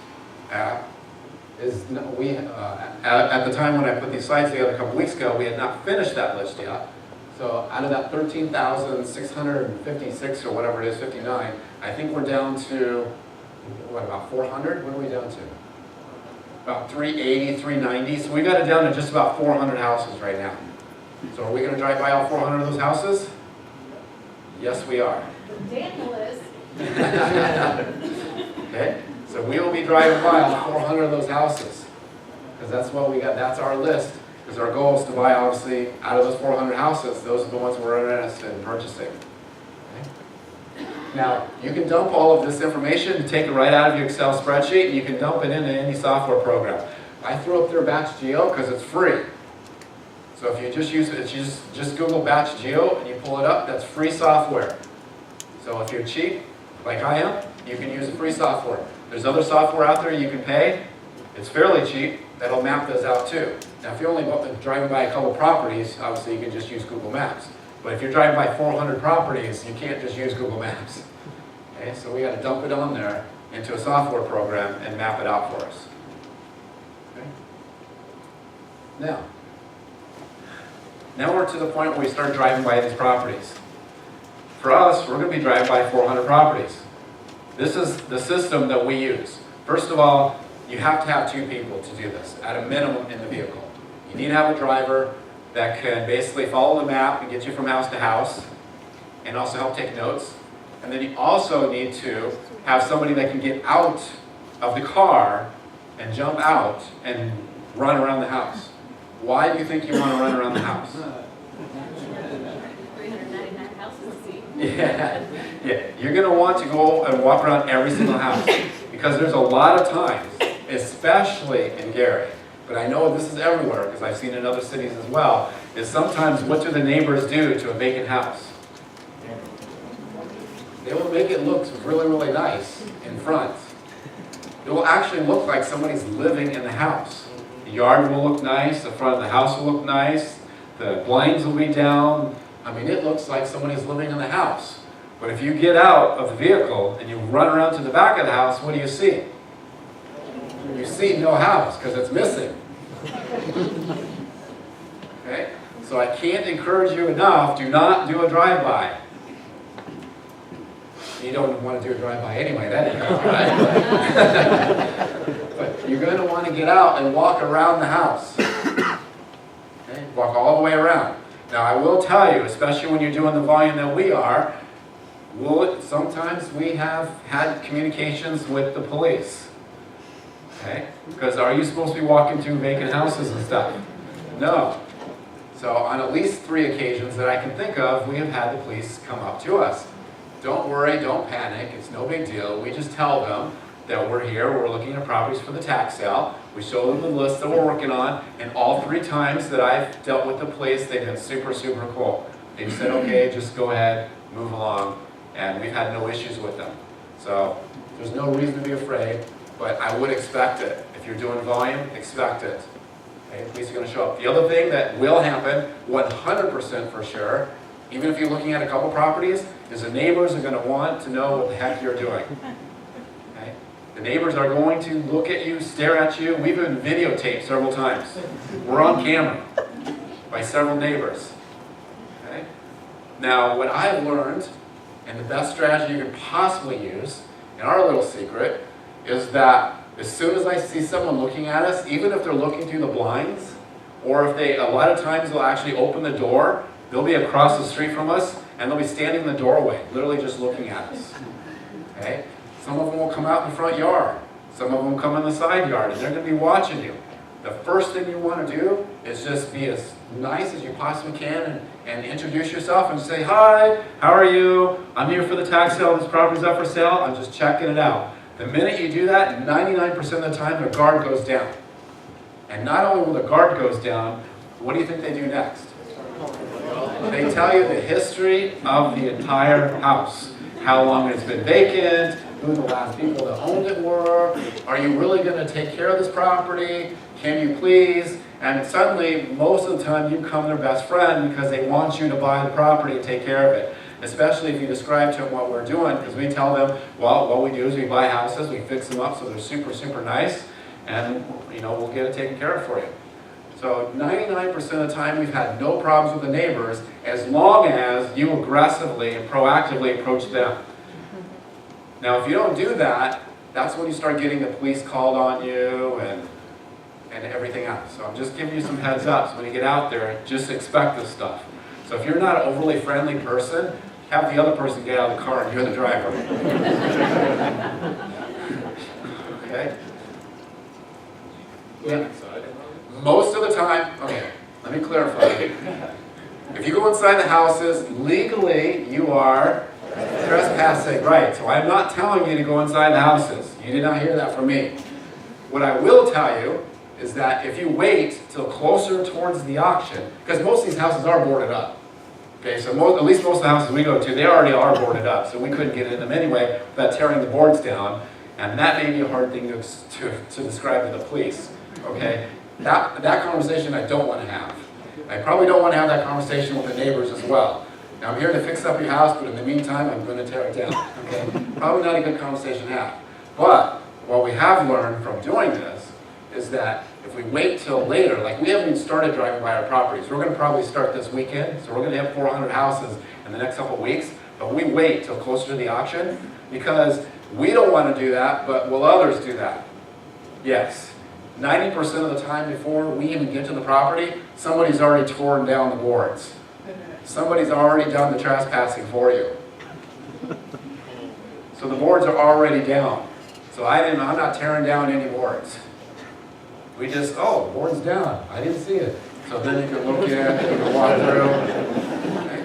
is, at the time when I put these slides together a couple weeks ago, we had not finished that list yet. So out of that 13,656 or whatever it is, 59, I think we're down to, what, about 400? What are we down to? About 380, 390. So we got it down to just about 400 houses right now. So are we going to drive by all 400 of those houses? Yes, we are. Daniel is. Okay, so we will be driving by all 400 of those houses, because that's what we got, that's our list, because our goal is to buy, obviously, out of those 400 houses, those are the ones we're interested in purchasing. Okay? Now, you can dump all of this information, take it right out of your Excel spreadsheet, and you can dump it into any software program. I threw up their Batch Geo because it's free. So if you just use it, just Google Batch Geo and you pull it up, that's free software. So if you're cheap, like I am, you can use free software. There's other software out there you can pay. It's fairly cheap. That'll map those out too. Now if you're only driving by a couple properties, obviously you can just use Google Maps. But if you're driving by 400 properties, you can't just use Google Maps. Okay, so we got to dump it on there into a software program and map it out for us. Okay. Now we're to the point where we start driving by these properties. For us, we're going to be driving by 400 properties. This is the system that we use. First of all, you have to have 2 people to do this, at a minimum in the vehicle. You need to have a driver that can basically follow the map and get you from house to house, and also help take notes. And then you also need to have somebody that can get out of the car and jump out and run around the house. Why do you think you want to run around the house? 399 houses to see. Yeah, you're going to want to go and walk around every single house, because there's a lot of times, especially in Gary, but I know this is everywhere because I've seen it in other cities as well, is sometimes what do the neighbors do to a vacant house? They will make it look really, really nice in front. It will actually look like somebody's living in the house. The yard will look nice, the front of the house will look nice, the blinds will be down. I mean, it looks like somebody's living in the house. But if you get out of the vehicle and you run around to the back of the house, what do you see? You see no house because it's missing. Okay? So I can't encourage you enough, do not do a drive-by. You don't want to do a drive-by anyway, that ain't gonna be right. But you're going to want to get out and walk around the house. Okay? Walk all the way around. Now I will tell you, especially when you're doing the volume that we are, sometimes we have had communications with the police. Okay? Because are you supposed to be walking through vacant houses and stuff? No. So on at least 3 occasions that I can think of, we have had the police come up to us. Don't worry, don't panic, it's no big deal. We just tell them that we're here, we're looking at properties for the tax sale. We show them the list that we're working on, and all 3 times that I've dealt with the police, they've been super, super cool. They've said, okay, just go ahead, move along, and we've had no issues with them. So there's no reason to be afraid, but I would expect it. If you're doing volume, expect it. Okay, the police are going to show up. The other thing that will happen, 100% for sure, even if you're looking at a couple properties, is the neighbors are going to want to know what the heck you're doing. Okay? The neighbors are going to look at you, stare at you. We've been videotaped several times. We're on camera by several neighbors. Okay? Now, what I've learned, and the best strategy you could possibly use, and our little secret, is that as soon as I see someone looking at us, even if they're looking through the blinds, or if a lot of times they'll actually open the door, they'll be across the street from us, and they'll be standing in the doorway, literally just looking at us. Okay? Some of them will come out in the front yard. Some of them will come in the side yard, and they're going to be watching you. The first thing you want to do is just be as nice as you possibly can and introduce yourself and say, hi, how are you? I'm here for the tax sale. This property's up for sale. I'm just checking it out. The minute you do that, 99% of the time, the guard goes down. And not only will the guard goes down, what do you think they do next? They tell you the history of the entire house. How long it's been vacant, who the last people that owned it were, are you really going to take care of this property, can you please? And suddenly, most of the time, you become their best friend because they want you to buy the property and take care of it. Especially if you describe to them what we're doing, because we tell them, well, what we do is we buy houses, we fix them up so they're super, super nice, and we'll get it taken care of for you. So 99% of the time we've had no problems with the neighbors as long as you aggressively and proactively approach them. Now if you don't do that, that's when you start getting the police called on you and everything else. So I'm just giving you some heads up. So when you get out there, just expect this stuff. So if you're not an overly friendly person, have the other person get out of the car and you're the driver. Okay? Yeah. Most of the time, okay, let me clarify. If you go inside the houses, legally you are trespassing, right? So I'm not telling you to go inside the houses. You did not hear that from me. What I will tell you is that if you wait till closer towards the auction, because most of these houses are boarded up. Okay, so at least most of the houses we go to, they already are boarded up, so we couldn't get in them anyway without tearing the boards down, and that may be a hard thing to describe to the police. Okay, that conversation I don't want to have. I probably don't want to have that conversation with the neighbors as well. Now I'm here to fix up your house, but in the meantime, I'm going to tear it down. Okay, probably not a good conversation to have. But what we have learned from doing this is that if we wait till later, like we haven't even started driving by our properties. We're going to probably start this weekend, so we're going to have 400 houses in the next couple of weeks, but we wait till closer to the auction because we don't want to do that, but will others do that? Yes. 90% of the time before we even get to the property, somebody's already torn down the boards. Somebody's already done the trespassing for you. So the boards are already down. So I'm not tearing down any boards. We just, oh, the board's down. I didn't see it. So then you can look at it, you can walk through. Okay.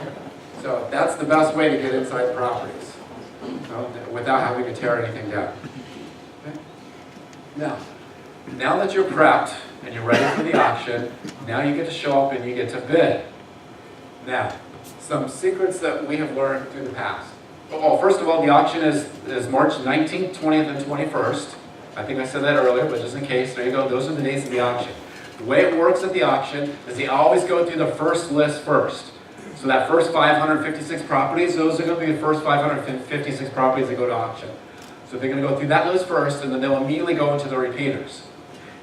So that's the best way to get inside the properties, without having to tear anything down. Okay. Now that you're prepped and you're ready for the auction, now you get to show up and you get to bid. Now, some secrets that we have learned through the past. Oh, first of all, the auction is March 19th, 20th, and 21st. I think I said that earlier, but just in case, there you go. Those are the days of the auction. The way it works at the auction is they always go through the first list first. So that first 556 properties, those are going to be the first 556 properties that go to auction. So they're going to go through that list first, and then they'll immediately go into the repeaters.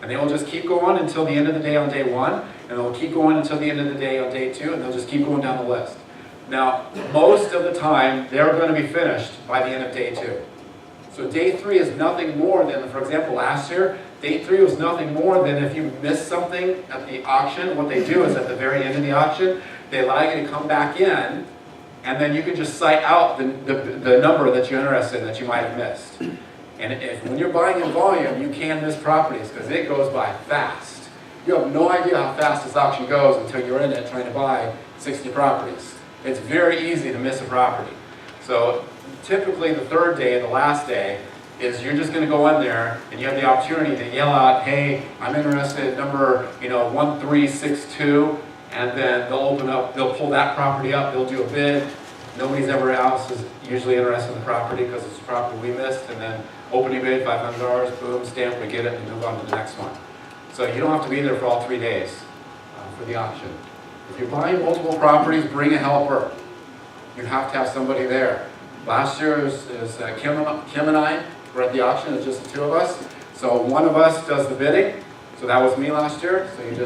And they will just keep going until the end of the day on day 1, and they'll keep going until the end of the day on day 2, and they'll just keep going down the list. Now, most of the time, they're going to be finished by the end of day 2. So day 3 is nothing more than, for example, last year, day 3 was nothing more than if you missed something at the auction, what they do is at the very end of the auction, they allow you to come back in, and then you can just cite out the number that you're interested in that you might have missed. And when you're buying in volume, you can miss properties because it goes by fast. You have no idea how fast this auction goes until you're in it trying to buy 60 properties. It's very easy to miss a property. So typically the third day, the last day, is you're just going to go in there and you have the opportunity to yell out, hey, I'm interested in number 1362, and then they'll open up, they'll pull that property up, they'll do a bid. Nobody's ever else is usually interested in the property because it's a property we missed, and then opening bid, $500, boom, stamp, we get it, and move on to the next one. So you don't have to be there for all 3 days for the auction. If you're buying multiple properties, bring a helper. You have to have somebody there. Last year is Kim and I were at the auction, it's just the 2 of us. So one of us does the bidding. So that was me last year. So you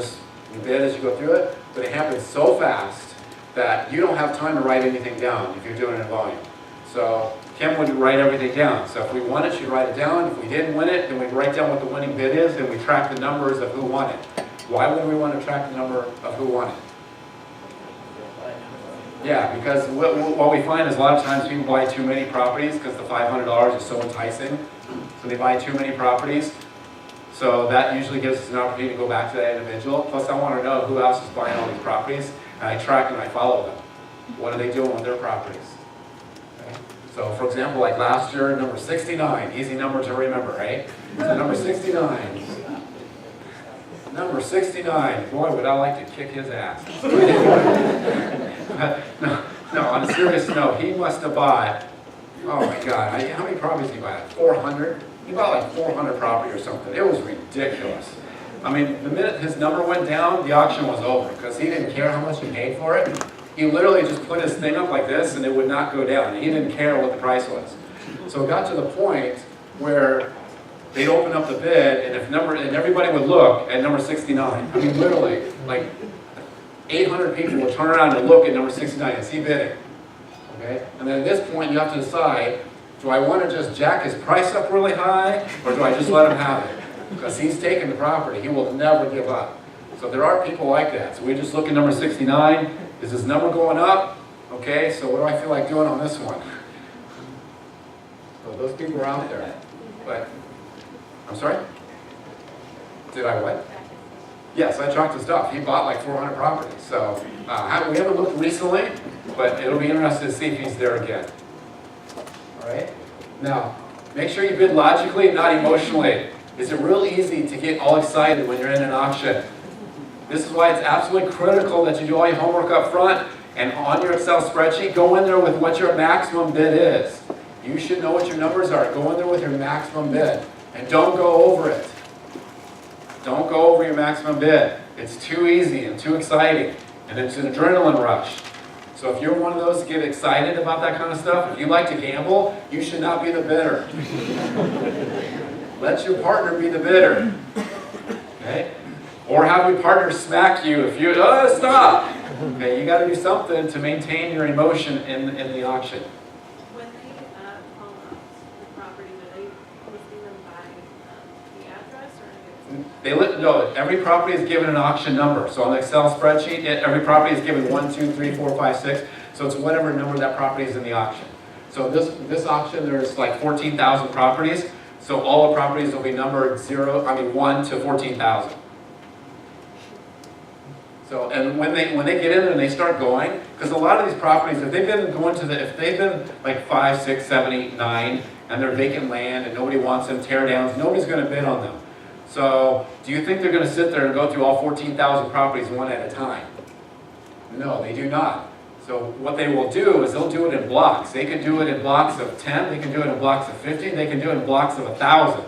bid as you go through it. But it happens so fast that you don't have time to write anything down if you're doing it in volume. So Kim would write everything down. So if we won it, she'd write it down. If we didn't win it, then we'd write down what the winning bid is, and we track the numbers of who won it. Why would we want to track the number of who won it? Yeah, because what we find is a lot of times people buy too many properties because the $500 is so enticing. So they buy too many properties. So that usually gives us an opportunity to go back to that individual. Plus I want to know who else is buying all these properties. And I track and I follow them. What are they doing with their properties? Okay. So for example, like last year, number 69, easy number to remember, right? So number 69. Number 69, boy, would I like to kick his ass. No, on a serious note, he must have bought, oh my God, how many properties did he buy? 400? He bought like 400 property or something. It was ridiculous. I mean, the minute his number went down, the auction was over because he didn't care how much he paid for it. He literally just put his thing up like this and it would not go down. He didn't care what the price was. So it got to the point where they'd open up the bid and everybody would look at number 69. I mean, literally, like 800 people would turn around and look at number 69 and see bidding. Okay? And then at this point, you have to decide, do I want to just jack his price up really high, or do I just let him have it? Because he's taking the property. He will never give up. So there are people like that. So we just look at number 69. Is his number going up, Okay, so what do I feel like doing on this one? So those people are out there, but, I'm sorry? Did I what? Yes, I tracked his stuff. He bought like 400 properties, so we haven't looked recently, but it'll be interesting to see if he's there again. All right? Now, make sure you bid logically, not emotionally. It's real easy to get all excited when you're in an auction. This is why it's absolutely critical that you do all your homework up front, and on your Excel spreadsheet, go in there with what your maximum bid is. You should know what your numbers are. Go in there with your maximum bid, and don't go over it. Don't go over your maximum bid. It's too easy and too exciting, and it's an adrenaline rush. So if you're one of those that get excited about that kind of stuff, if you like to gamble, you should not be the bidder. Let your partner be the bidder. Okay? Or have your partner smack you if you, stop! Okay, you got to do something to maintain your emotion in the auction. When they call up the property, are they listing them by the address or? No, every property is given an auction number. So on the Excel spreadsheet, every property is given 1, 2, 3, 4, 5, 6. So it's whatever number that property is in the auction. So this auction, there's like 14,000 properties. So all the properties will be numbered 1 to 14,000. So, and when they get in there and they start going, because a lot of these properties, if they've been like 5, 6, 7, 8, 9, and they're vacant land and nobody wants them, tear downs, nobody's going to bid on them. So, do you think they're going to sit there and go through all 14,000 properties one at a time? No, they do not. So what they will do is they'll do it in blocks. They can do it in blocks of 10, they can do it in blocks of 50, they can do it in blocks of 1,000.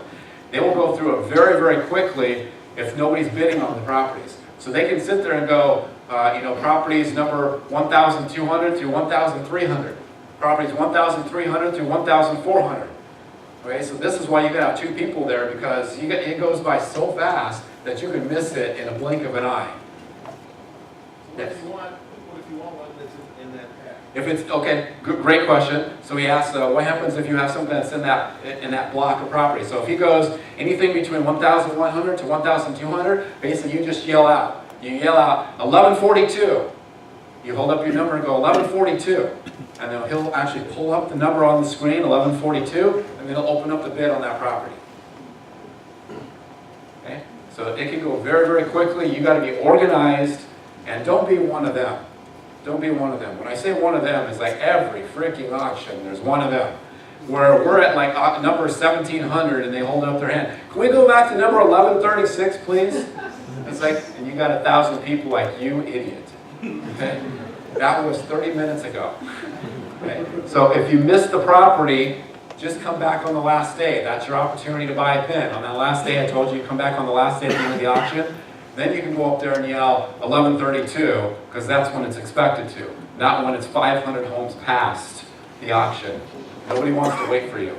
They will go through it very, very quickly if nobody's bidding on the properties. So they can sit there and go, properties number 1,200 through 1,300. Properties 1,300 through 1,400. Okay, so this is why you gotta have 2 people there, because it goes by so fast that you can miss it in a blink of an eye. Yes. What if you want one that's in that pack? If it's, okay, great question. So he asks, what happens if you have something that's in that block of property? So if he goes anything between 1,100 to 1,200, basically you just yell out. You yell out, 1142. You hold up your number and go, 1142. And then he'll actually pull up the number on the screen, 1142, and then he'll open up the bid on that property. Okay? So it can go very, very quickly. You gotta be organized, and don't be one of them. Don't be one of them. When I say one of them, it's like every freaking auction, there's one of them. Where we're at like number 1,700 and they hold up their hand. Can we go back to number 1136, please? It's like, and you got 1,000 people like, you idiot. Okay? That was 30 minutes ago. Okay? So if you missed the property, just come back on the last day. That's your opportunity to buy a pin. On that last day, I told you, come back on the last day at the end of the auction. Then you can go up there and yell 1132, because that's when it's expected to, not when it's 500 homes past the auction. Nobody wants to wait for you.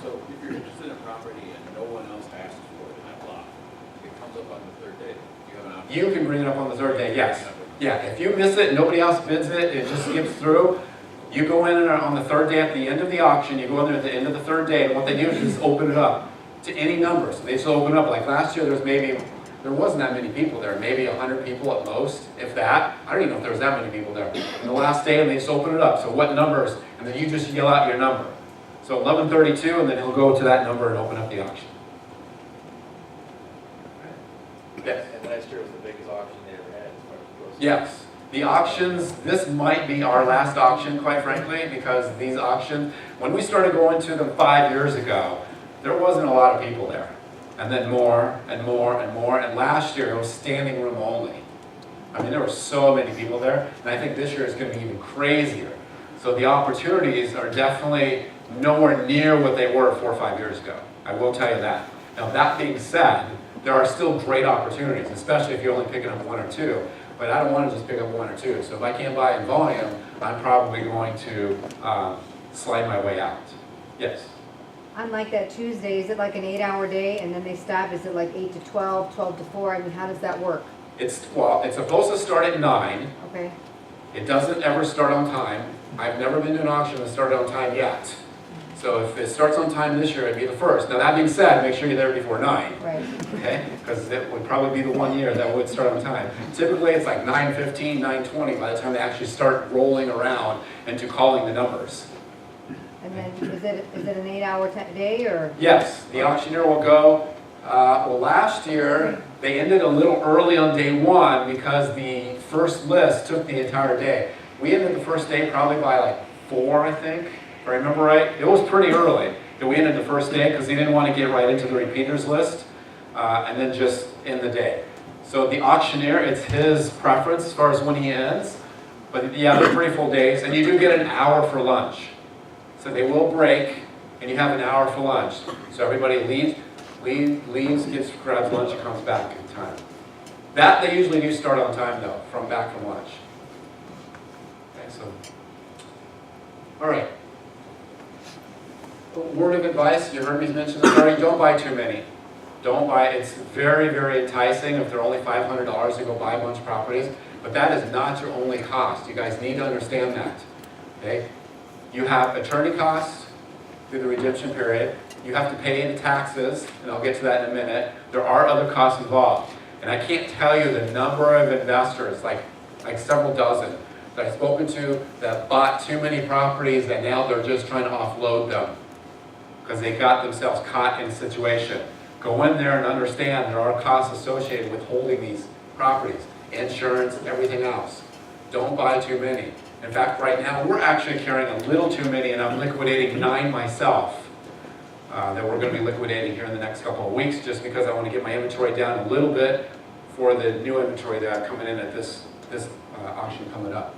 So if you're interested in a property and no one else asks for it in that block, it comes up on the 3rd day. Do you have an option? You can bring it up on the 3rd day, yes. Yeah, if you miss it and nobody else bids it, it just skips through. You go in and on the 3rd day at the end of the auction, you go in there at the end of the 3rd day, and what they do is just open it up to any number. So they just open it up. Like last year, there wasn't that many people there, maybe 100 people at most, if that. I don't even know if there was that many people there. And the last day, and they just open it up. So what numbers? And then you just yell out your number. So 1132, and then he'll go to that number and open up the auction. Yes. And last year was the biggest auction they ever had as far as gross. Yes. The auctions, this might be our last auction, quite frankly, because these auctions, when we started going to them 5 years ago, there wasn't a lot of people there. And then more and more and more. And last year it was standing room only. I mean, there were so many people there. And I think this year is going to be even crazier. So the opportunities are definitely nowhere near what they were 4 or 5 years ago. I will tell you that. Now, that being said, there are still great opportunities, especially if you're only picking up 1 or 2. But I don't want to just pick up 1 or 2. So if I can't buy in volume, I'm probably going to slide my way out. Yes? On like that Tuesday, is it like an 8-hour day and then they stop? Is it like 8 to 12, 12 to 4? I mean, how does that work? It's supposed to start at 9. Okay. It doesn't ever start on time. I've never been to an auction that started on time yet. So if it starts on time this year, it'd be the 1st. Now that being said, make sure you're there before 9. Right. Okay? Because it would probably be the 1 year that would start on time. Typically it's like 9:15, 9:20 by the time they actually start rolling around into calling the numbers. And then, is it an 8-hour day, or? Yes, the auctioneer will go, well last year they ended a little early on day 1 because the first list took the entire day. We ended the first day probably by like 4, I think. If I remember right, it was pretty early that we ended the first day because he didn't want to get right into the repeaters list and then just end the day. So the auctioneer, it's his preference as far as when he ends, but yeah, they're pretty full days, and you do get an hour for lunch. So they will break, and you have an hour for lunch. So everybody leaves, grabs lunch, and comes back in time. That they usually do start on time though, back from lunch. Okay, so, all right. Word of advice, you heard me mention this already, don't buy too many. Don't buy, it's very, very enticing if they're only $500 to go buy a bunch of properties, but that is not your only cost. You guys need to understand that, okay? You have attorney costs through the redemption period. You have to pay the taxes, and I'll get to that in a minute. There are other costs involved, and I can't tell you the number of investors, like several dozen, that I've spoken to that bought too many properties and now they're just trying to offload them because they got themselves caught in a situation. Go in there and understand there are costs associated with holding these properties, insurance, everything else. Don't buy too many. In fact, right now we're actually carrying a little too many, and I'm liquidating 9 myself that we're going to be liquidating here in the next couple of weeks just because I want to get my inventory down a little bit for the new inventory that I'm coming in at this auction coming up.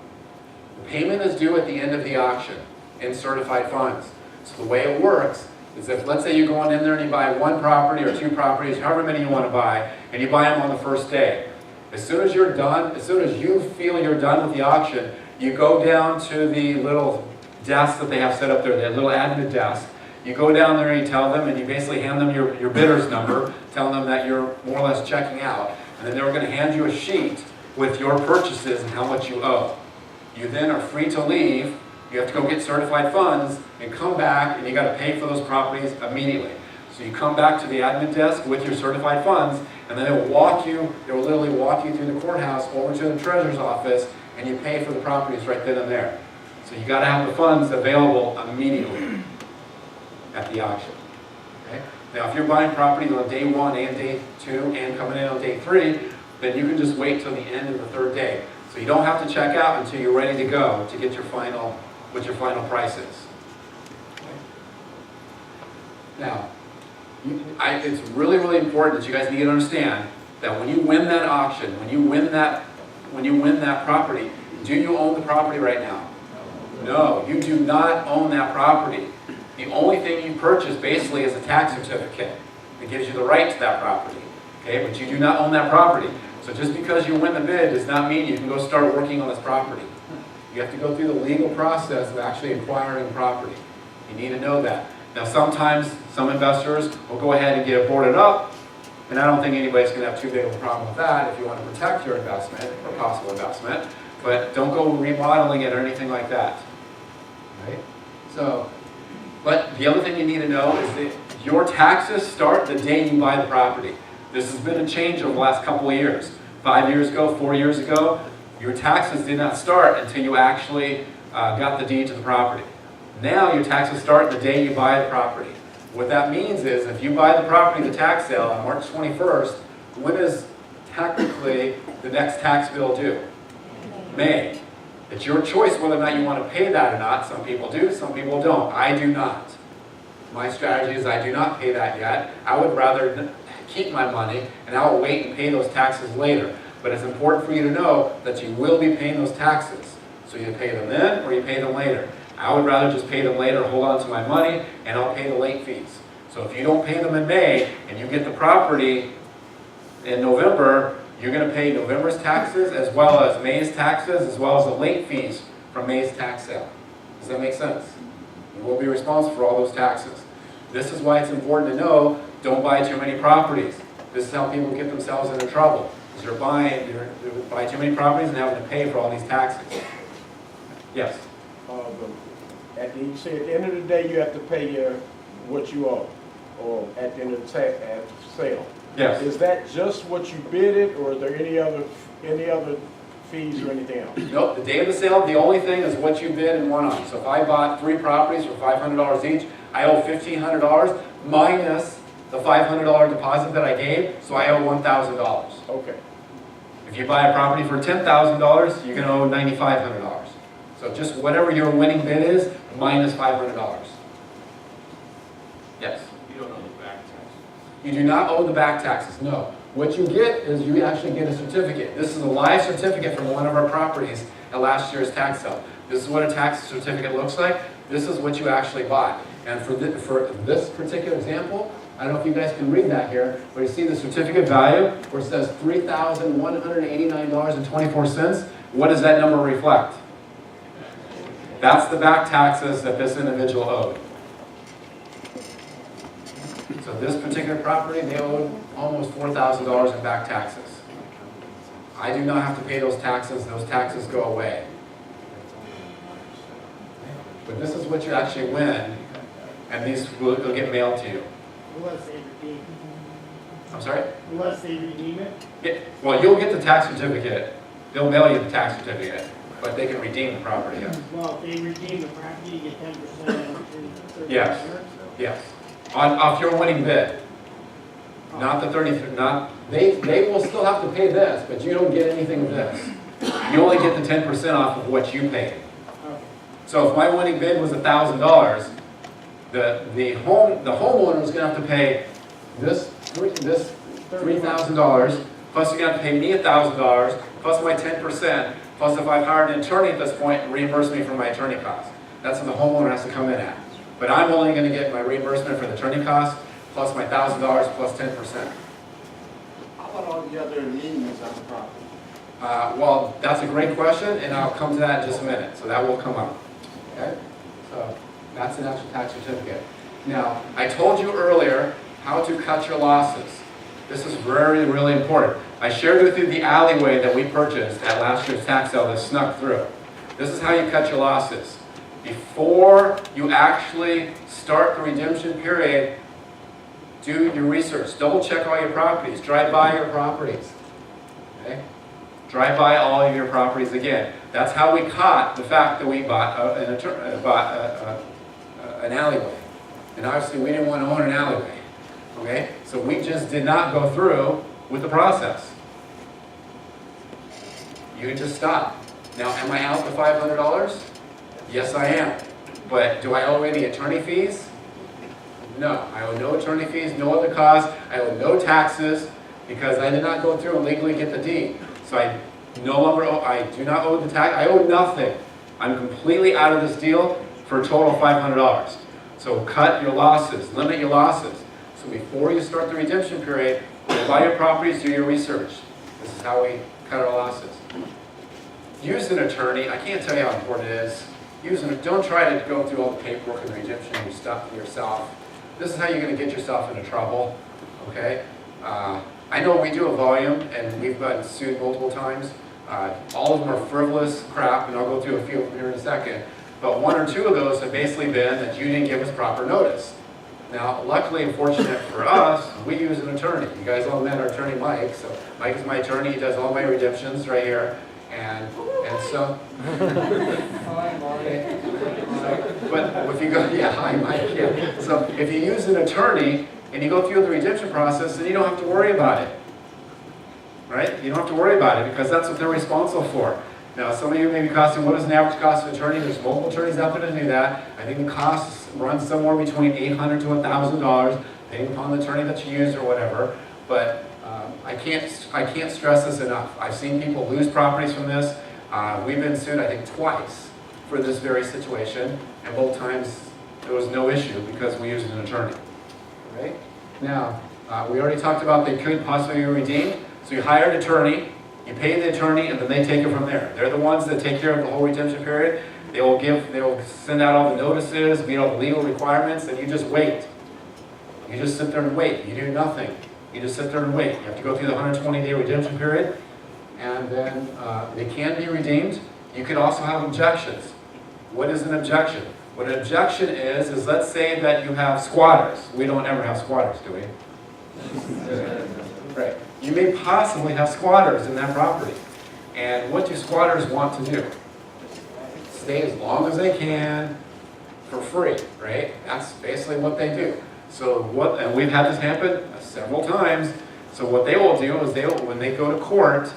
The payment is due at the end of the auction in certified funds. So the way it works is if, let's say you're going in there and you buy 1 property or 2 properties, however many you want to buy, and you buy them on the first day. As soon as you're done, as soon as you feel you're done with the auction, you go down to the little desk that they have set up there, that little admin desk. You go down there and you tell them, and you basically hand them your bidder's number, telling them that you're more or less checking out. And then they're going to hand you a sheet with your purchases and how much you owe. You then are free to leave. You have to go get certified funds and come back, and you got to pay for those properties immediately. So you come back to the admin desk with your certified funds, and then they will literally walk you through the courthouse over to the treasurer's office, and you pay for the properties right then and there. So you got to have the funds available immediately at the auction. Okay? Now, if you're buying properties on day 1 and day 2 and coming in on day 3, then you can just wait till the end of the 3rd day. So you don't have to check out until you're ready to go to get your final price is. Okay? Now, it's really, really important that you guys need to understand that when you win that auction, when you win that property, do you own the property right now? No, you do not own that property. The only thing you purchase basically is a tax certificate that gives you the right to that property. Okay, but you do not own that property. So just because you win the bid does not mean you can go start working on this property. You have to go through the legal process of actually acquiring property. You need to know that. Now sometimes some investors will go ahead and get it boarded up, and I don't think anybody's going to have too big of a problem with that if you want to protect your investment or possible investment, but don't go remodeling it or anything like that. Right? So, but the other thing you need to know is that your taxes start the day you buy the property. This has been a change over the last couple of years. 5 years ago, 4 years ago, your taxes did not start until you actually got the deed to the property. Now your taxes start the day you buy the property. What that means is if you buy the property at the tax sale on March 21st, when is technically the next tax bill due? May. It's your choice whether or not you want to pay that or not. Some people do, some people don't. I do not. My strategy is I do not pay that yet. I would rather keep my money and I will wait and pay those taxes later. But it's important for you to know that you will be paying those taxes. So you pay them then or you pay them later. I would rather just pay them later, hold on to my money, and I'll pay the late fees. So if you don't pay them in May and you get the property in November, you're going to pay November's taxes as well as May's taxes as well as the late fees from May's tax sale. Does that make sense? You will be responsible for all those taxes. This is why it's important to know, don't buy too many properties. This is how people get themselves into trouble. Because they're buying too many properties and having to pay for all these taxes. Yes? The you say at the end of the day, you have to pay what you owe, or at the end of the at the sale. Yes. Is that just what you bidded, or are there any other fees or anything else? Nope, the day of the sale, the only thing is what you bid and won on. So if I bought 3 properties for $500 each, I owe $1,500 minus the $500 deposit that I gave, so I owe $1,000. Okay. If you buy a property for $10,000, you're going to owe $9,500. So just whatever your winning bid is, minus $500. Yes? You don't owe the back tax. You do not owe the back taxes, no. What you get is you actually get a certificate. This is a live certificate from one of our properties at last year's tax sale. This is what a tax certificate looks like. This is what you actually bought. And for this particular example, I don't know if you guys can read that here, but you see the certificate value where it says $3,189.24. What does that number reflect? That's the back taxes that this individual owed. So this particular property, they owed almost $4,000 in back taxes. I do not have to pay those taxes. Those taxes go away. But this is what you actually win, and these will get mailed to you. Unless they redeem. I'm sorry? Unless they redeem it? Yeah, well, you'll get the tax certificate. They'll mail you the tax certificate, but they can redeem the property. Yeah. Well, if they redeem the property, you get 10%. Yes. Yes. Off your winning bid. Not the 30, they will still have to pay this, but you don't get anything of this. You only get the 10% off of what you paid. So if my winning bid was $1,000, the homeowner is going to have to pay this $3,000, plus you're going to have to pay me $1,000, plus my 10%, plus if I've hired an attorney at this point, reimburse me for my attorney costs. That's what the homeowner has to come in at. But I'm only going to get my reimbursement for the attorney costs, plus my $1,000 plus 10%. How about all the other liens on the property? Well, that's a great question, and I'll come to that in just a minute. So that will come up. Okay? So that's an actual tax certificate. Now, I told you earlier how to cut your losses. This is very, really important. I shared with you the alleyway that we purchased at last year's tax sale that snuck through. This is how you cut your losses. Before you actually start the redemption period, do your research. Double check all your properties. Drive by your properties. Okay? Drive by all of your properties again. That's how we caught the fact that we bought an alleyway. And obviously we didn't want to own an alleyway. Okay? So we just did not go through with the process. You just stop. Now, am I out the $500? Yes, I am. But do I owe any attorney fees? No. I owe no attorney fees, no other costs. I owe no taxes because I did not go through and legally get the deed. So I no longer owe, I do not owe the tax. I owe nothing. I'm completely out of this deal for a total of $500. So cut your losses, limit your losses. So before you start the redemption period, buy your properties, do your research. This is how we cut our losses. Use an attorney. I can't tell you how important it is. Don't try to go through all the paperwork and the redemption and stuff yourself. This is how you're going to get yourself into trouble. Okay? I know we do a volume, and we've gotten sued multiple times. All of them are frivolous crap, and I'll go through a few of them here in a second. But 1 or 2 of those have basically been that you didn't give us proper notice. Now, luckily and fortunate for us, we use an attorney. You guys all met our attorney, Mike. So Mike is my attorney. He does all my redemptions right here. And so, but if you go, yeah, hi Mike, yeah. So if you use an attorney and you go through the redemption process, then you don't have to worry about it, right? You don't have to worry about it because that's what they're responsible for. Now, some of you may be costing, what is an average cost of an attorney? There's multiple attorneys out there to do that. I think the costs run somewhere between $800 to $1,000, depending upon the attorney that you use or whatever. But I can't stress this enough. I've seen people lose properties from this. We've been sued, I think, twice for this very situation, and both times there was no issue because we used an attorney. Right? Now, we already talked about they could possibly be redeemed. So you hire an attorney, you pay the attorney, and then they take it from there. They're the ones that take care of the whole redemption period. They will send out all the notices, meet all the legal requirements, and you just wait. You just sit there and wait. You do nothing. You just sit there and wait. You have to go through the 120-day redemption period, and then they can be redeemed. You can also have objections. What is an objection? What an objection is let's say that you have squatters. We don't ever have squatters, do we? Right. You may possibly have squatters in that property. And what do squatters want to do? Stay as long as they can for free, right? That's basically what they do. So and we've had this happen several times. So what they will do is when they go to court,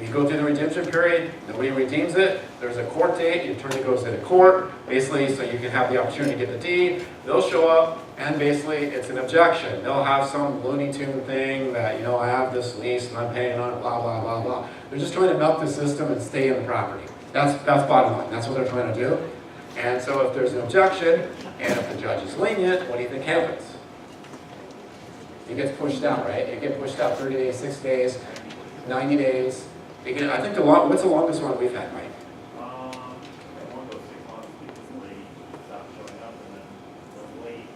you go through the redemption period, nobody redeems it, there's a court date, your attorney goes into court, basically so you can have the opportunity to get the deed, they'll show up, and basically it's an objection. They'll have some Looney Tune thing that, you know, I have this lease and I'm paying on it, blah, blah, blah, blah. They're just trying to milk the system and stay in the property. That's bottom line, that's what they're trying to do. And so if there's an objection, and if the judge is lenient, what do you think happens? It gets pushed out, right? It gets pushed out 30 days, 6 days, 90 days. I think what's the longest one we've had, Mike? One of those 6 months because the lady stopped showing up and then was late.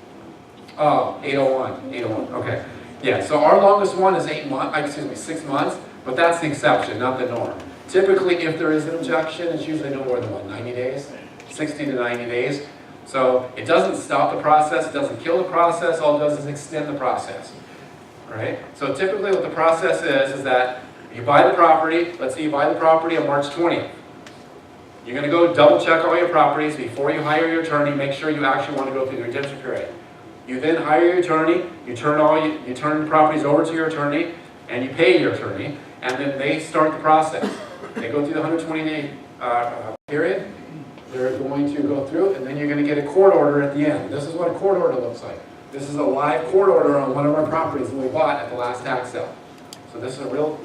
Oh, 801, okay. Yeah, so our longest one is 6 months, but that's the exception, not the norm. Typically, if there is an objection, it's usually no more than 90 days, 60 to 90 days. So it doesn't stop the process, it doesn't kill the process, all it does is extend the process, right? So typically what the process is that you buy the property, let's say you buy the property on March 20th. You're going to go double check all your properties before you hire your attorney, make sure you actually want to go through the redemption period. You then hire your attorney, you turn the properties over to your attorney, and you pay your attorney, and then they start the process. They go through the 120-day period, they're going to go through, and then you're going to get a court order at the end. This is what a court order looks like. This is a live court order on one of our properties that we bought at the last tax sale. So this is a real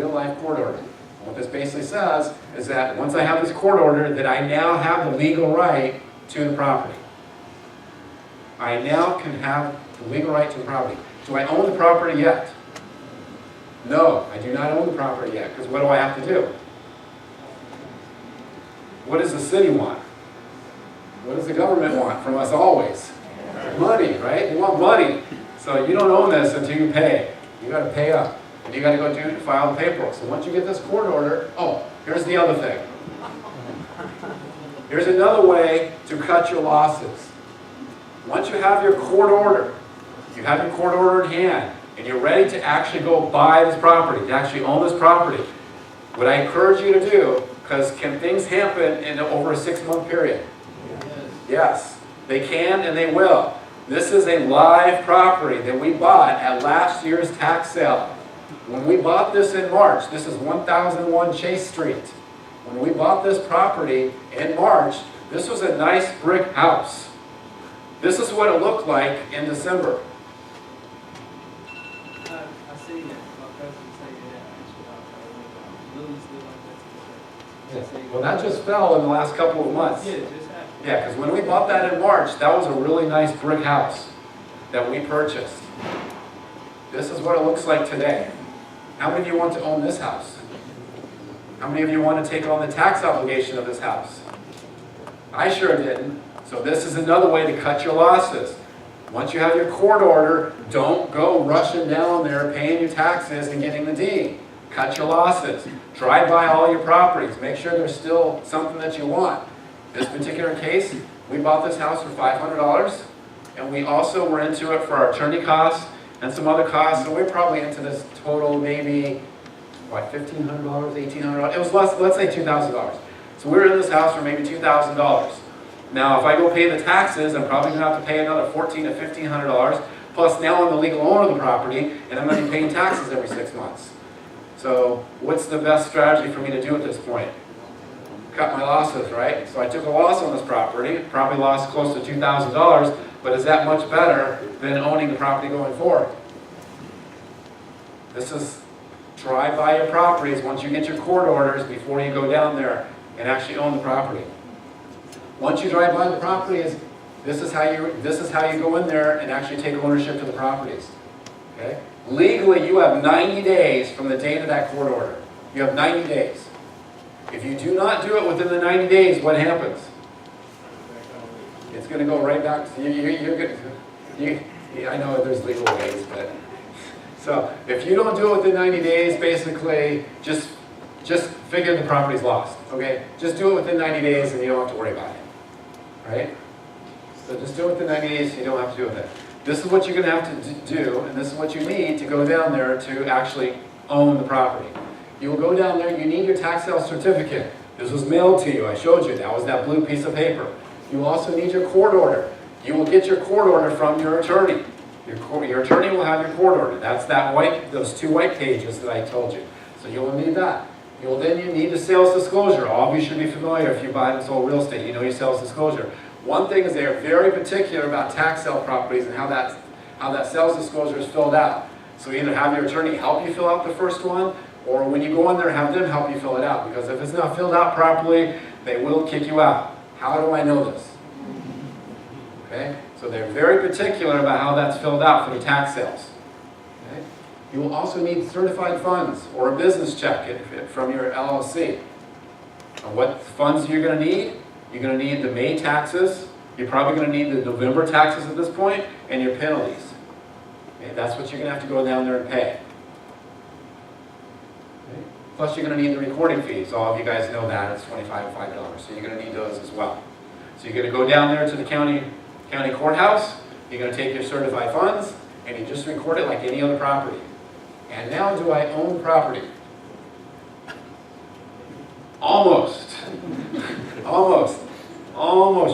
life court order. What this basically says is that once I have this court order, that I now have the legal right to the property. I now can have the legal right to the property. Do I own the property yet? No, I do not own the property yet, because what do I have to do? What does the city want? What does the government want from us always? Money, right? They want money. So you don't own this until you pay. You got to pay up. And you got to go file the paperwork. So once you get this court order, here's the other thing. Here's another way to cut your losses. Once you have your court order, you have your court order in hand, and you're ready to actually go buy this property, to actually own this property, what I encourage you to do, because can things happen in over a 6-month period? Yes, they can and they will. This is a live property that we bought at last year's tax sale. When we bought this in March, this is 1001 Chase Street. When we bought this property in March, this was a nice brick house. This is what it looked like in December. I see that. My cousin say that actually. Well, that just fell in the last couple of months. Yeah, it just happened. Yeah, because when we bought that in March, that was a really nice brick house that we purchased. This is what it looks like today. How many of you want to own this house? How many of you want to take on the tax obligation of this house? I sure didn't. So this is another way to cut your losses. Once you have your court order, don't go rushing down there paying your taxes and getting the deed. Cut your losses. Drive by all your properties. Make sure there's still something that you want. This particular case, we bought this house for $500, and we also were into it for our attorney costs and some other costs, so we're probably into this total maybe, what, $1,500, $1,800? It was less, let's say $2,000. So we were in this house for maybe $2,000. Now, if I go pay the taxes, I'm probably going to have to pay another $1,400 to $1,500, plus now I'm the legal owner of the property, and I'm going to be paying taxes every 6 months. So what's the best strategy for me to do at this point? Cut my losses, right? So I took a loss on this property, probably lost close to $2,000, but is that much better than owning the property going forward? This is drive by your properties once you get your court orders before you go down there and actually own the property. Once you drive by the properties, this is how you go in there and actually take ownership of the properties. Okay? Legally, you have 90 days from the date of that court order. You have 90 days. If you do not do it within the 90 days, what happens? It's going to go right back to you. I know there's legal ways, but so if you don't do it within 90 days, basically just figure the property's lost. Okay, just do it within 90 days, and you don't have to worry about it. right? So just do it with the 90 days, you don't have to do with it. This is what you're going to have to do, and this is what you need to go down there to actually own the property. You will go down there, you need your tax sale certificate. This was mailed to you, I showed you, that was that blue piece of paper. You will also need your court order. You will get your court order from your attorney. Your attorney will have your court order. That's those 2 white pages that I told you. So you will need that. You need the sales disclosure. All of you should be familiar if you buy and sold real estate. You know your sales disclosure. One thing is they are very particular about tax sale properties and how that sales disclosure is filled out. So either have your attorney help you fill out the first one, or when you go in there, have them help you fill it out. Because if it's not filled out properly, they will kick you out. How do I know this? Okay? So they're very particular about how that's filled out for the tax sales. Okay? You will also need certified funds or a business check from your LLC. And what funds you're going to need? You're going to need the May taxes. You're probably going to need the November taxes at this point, and your penalties. Okay? That's what you're going to have to go down there and pay. Okay? Plus you're going to need the recording fees. All of you guys know that. It's $25 and $5. So you're going to need those as well. So you're going to go down there to the county courthouse, you're going to take your certified funds, and you just record it like any other property. And now, do I own the property? Almost. Almost.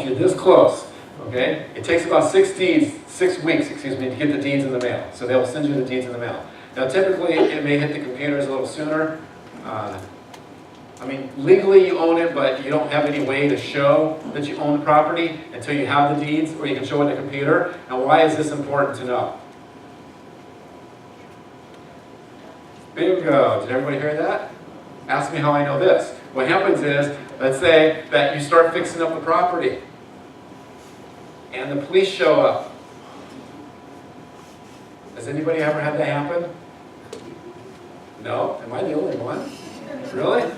You're this close. Okay? It takes about 6 weeks, to get the deeds in the mail. So they'll send you the deeds in the mail. Now, typically, it may hit the computers a little sooner. I mean, legally you own it, but you don't have any way to show that you own the property until you have the deeds, or you can show it in the computer. Now, why is this important to know? Bingo! Did everybody hear that? Ask me how I know this. What happens is, let's say that you start fixing up the property, and the police show up. Has anybody ever had that happen? No? Am I the only one? Really?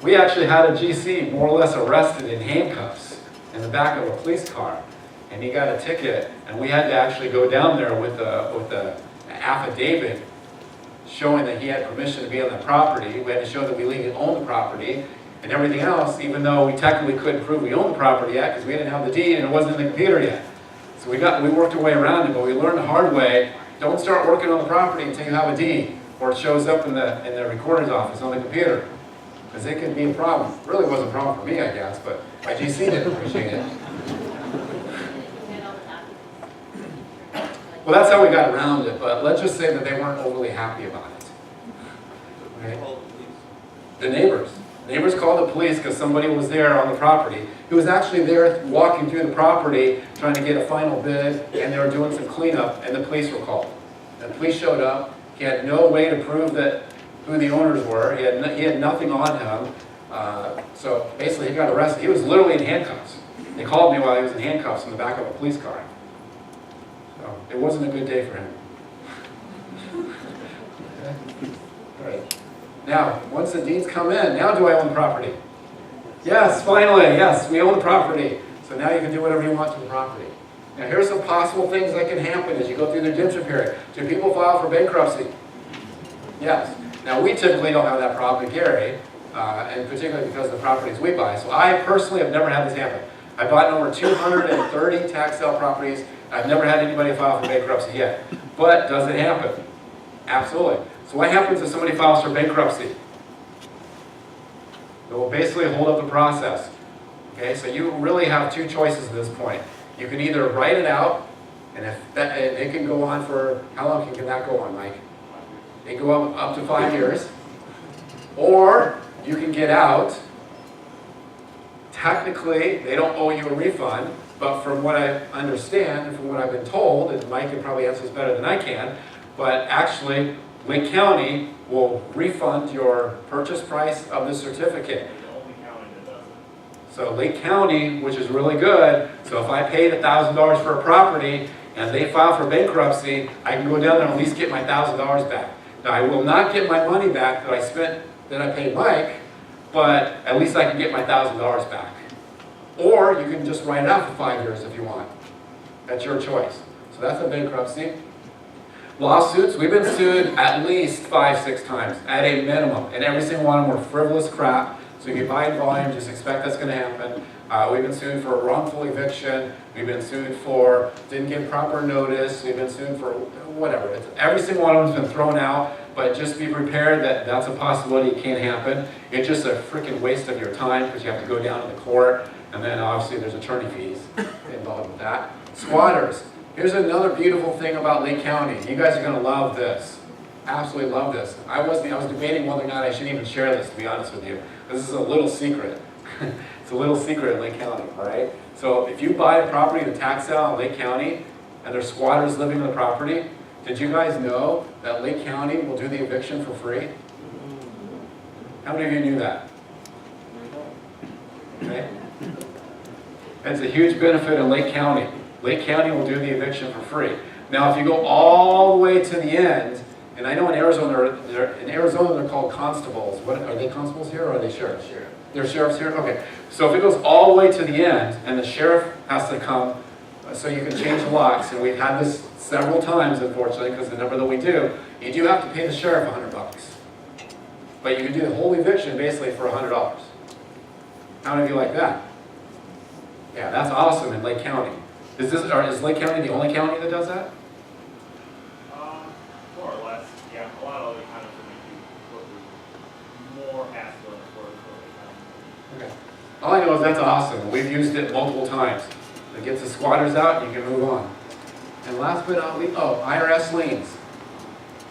We actually had a GC more or less arrested in handcuffs in the back of a police car, and he got a ticket, and we had to actually go down there with an affidavit showing that he had permission to be on the property. We had to show that we legally own the property and everything else, even though we technically couldn't prove we owned the property yet because we didn't have the deed and it wasn't in the computer yet. So we worked our way around it, but we learned the hard way. Don't start working on the property until you have a deed, or it shows up in the recorder's office on the computer. Because it could be a problem. It really wasn't a problem for me, I guess, but my GC didn't appreciate it. Well, that's how we got around it, but let's just say that they weren't overly happy about it. Okay? The neighbors. Neighbors called the police because somebody was there on the property. He was actually there walking through the property trying to get a final bid, and they were doing some cleanup, and the police were called. The police showed up. He had no way to prove who the owners were. He had nothing on him. So basically he got arrested. He was literally in handcuffs. They called me while he was in handcuffs in the back of a police car. So it wasn't a good day for him. Okay. All right. Now, once the deeds come in, now do I own the property? Yes, finally, yes, we own the property. So now you can do whatever you want to the property. Now here's some possible things that can happen as you go through the redemption period. Do people file for bankruptcy? Yes. Now we typically don't have that problem in Gary, and particularly because of the properties we buy. So I personally have never had this happen. I bought over 230 tax sale properties. I've never had anybody file for bankruptcy yet. But does it happen? Absolutely. So what happens if somebody files for bankruptcy? It will basically hold up the process. Okay, so you really have 2 choices at this point. You can either write it out, and it can go on for, how long can that go on, Mike? It can go up to 5 years. Or you can get out. Technically, they don't owe you a refund, but from what I understand and from what I've been told, and Mike can probably answer this better than I can, but actually, Lake County will refund your purchase price of the certificate. So Lake County, which is really good, so if I paid $1,000 for a property and they file for bankruptcy, I can go down there and at least get my $1,000 back. Now I will not get my money back that I paid Mike, but at least I can get my $1,000 back. Or you can just write it out for 5 years if you want. That's your choice. So that's a bankruptcy. Lawsuits, we've been sued at least 5-6 times, at a minimum, and every single one of them were frivolous crap So if you buy in volume, just expect that's going to happen. We've been sued for wrongful eviction. We've been sued for didn't give proper notice. We've been sued for whatever. Every single one of them has been thrown out, but just be prepared that that's a possibility. It can't happen. It's just a freaking waste of your time because you have to go down to the court, and then obviously there's attorney fees involved with that. Squatters. Here's another beautiful thing about Lee County. You guys are going to love this. Absolutely love this. I was debating whether or not I should even share this, to be honest with you. This is a little secret. It's a little secret in Lake County, all right? So if you buy a property in a tax sale in Lake County, and there's squatters living on the property, did you guys know that Lake County will do the eviction for free? How many of you knew that? Okay. It's a huge benefit in Lake County. Lake County will do the eviction for free. Now, if you go all the way to the end, and I know in Arizona they're called constables. What are they, constables here, or are they sheriffs? They're sheriffs here? Okay. So if it goes all the way to the end, and the sheriff has to come, so you can change the locks, and we've had this several times, unfortunately, because the number that we do, you do have to pay the sheriff $100. But you can do the whole eviction basically for $100. How many of you like that? Yeah, that's awesome in Lake County. Is Lake County the only county that does that? More or less, yeah. A lot of other counties will make you more hassle for Lake County. Okay. All I know is that's awesome. We've used it multiple times. It gets the squatters out, you can move on. And last but not least, IRS liens.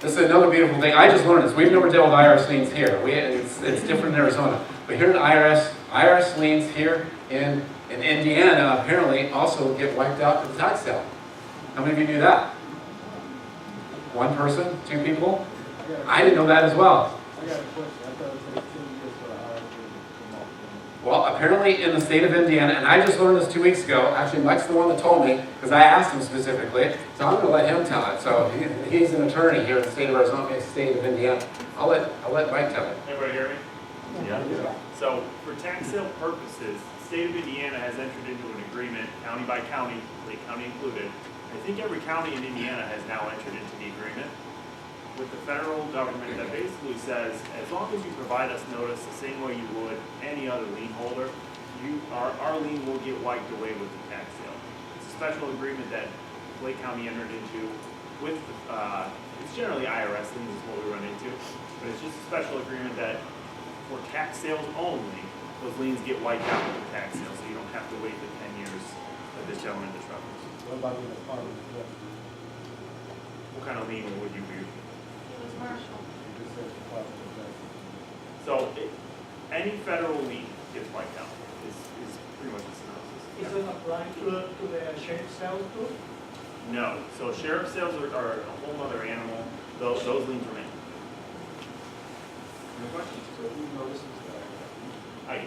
This is another beautiful thing. I just learned this. We've never dealt with IRS liens here. It's different in Arizona. But here in IRS liens here in Indiana apparently also get wiped out at the tax sale. How many of you knew that? One person? Two people? I didn't know that as well. I got a question. I thought it was 10 years for the IRS to come off. Well, apparently in the state of Indiana, and I just learned this 2 weeks ago. Actually, Mike's the one that told me, because I asked him specifically. So I'm going to let him tell it. So he's an attorney here in the state of Arizona, state of Indiana. I'll let Mike tell it. Everybody hear me? Yeah. So for tax sale purposes, the state of Indiana has entered into an agreement, county by county, Lake County included. I think every county in Indiana has now entered into the agreement with the federal government that basically says, as long as you provide us notice the same way you would any other lien holder, our lien will get wiped away with the tax sale. It's a special agreement that Lake County entered into with, it's generally IRS liens is what we run into, but it's just a special agreement that for tax sales only, those liens get wiped out with the tax sale, so you don't have to wait the 10 years that this gentleman just referenced. What about the apartment? What kind of lien would you be? It was Marshall. You just said apartment. So any federal lien gets wiped out is pretty much the synopsis. Is it applying to the sheriff sales too? No. So sheriff sales are a whole other animal. Those liens remain. Any questions? So who notices that?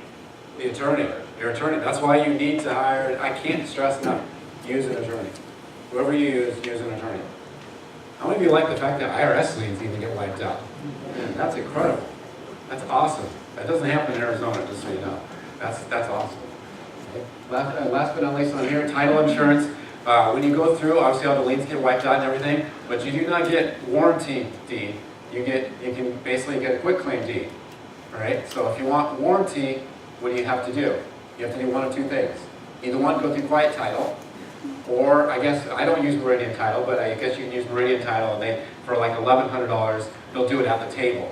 The attorney, your attorney. That's why you need to hire, I can't stress enough, use an attorney. Whoever you use an attorney. How many of you like the fact that IRS liens even get wiped out? Man, that's incredible. That's awesome. That doesn't happen in Arizona, just so you know. That's awesome. Okay. Last but not least on here, title insurance. When you go through, obviously all the liens get wiped out and everything, but you do not get warranty deed. You can basically get a quitclaim deed. All right. So if you want warranty, what do you have to do? You have to do one of two things. Either one, go through quiet title, or I guess I don't use Meridian Title, but I guess you can use Meridian Title, and they for like $1,100, they'll do it at the table,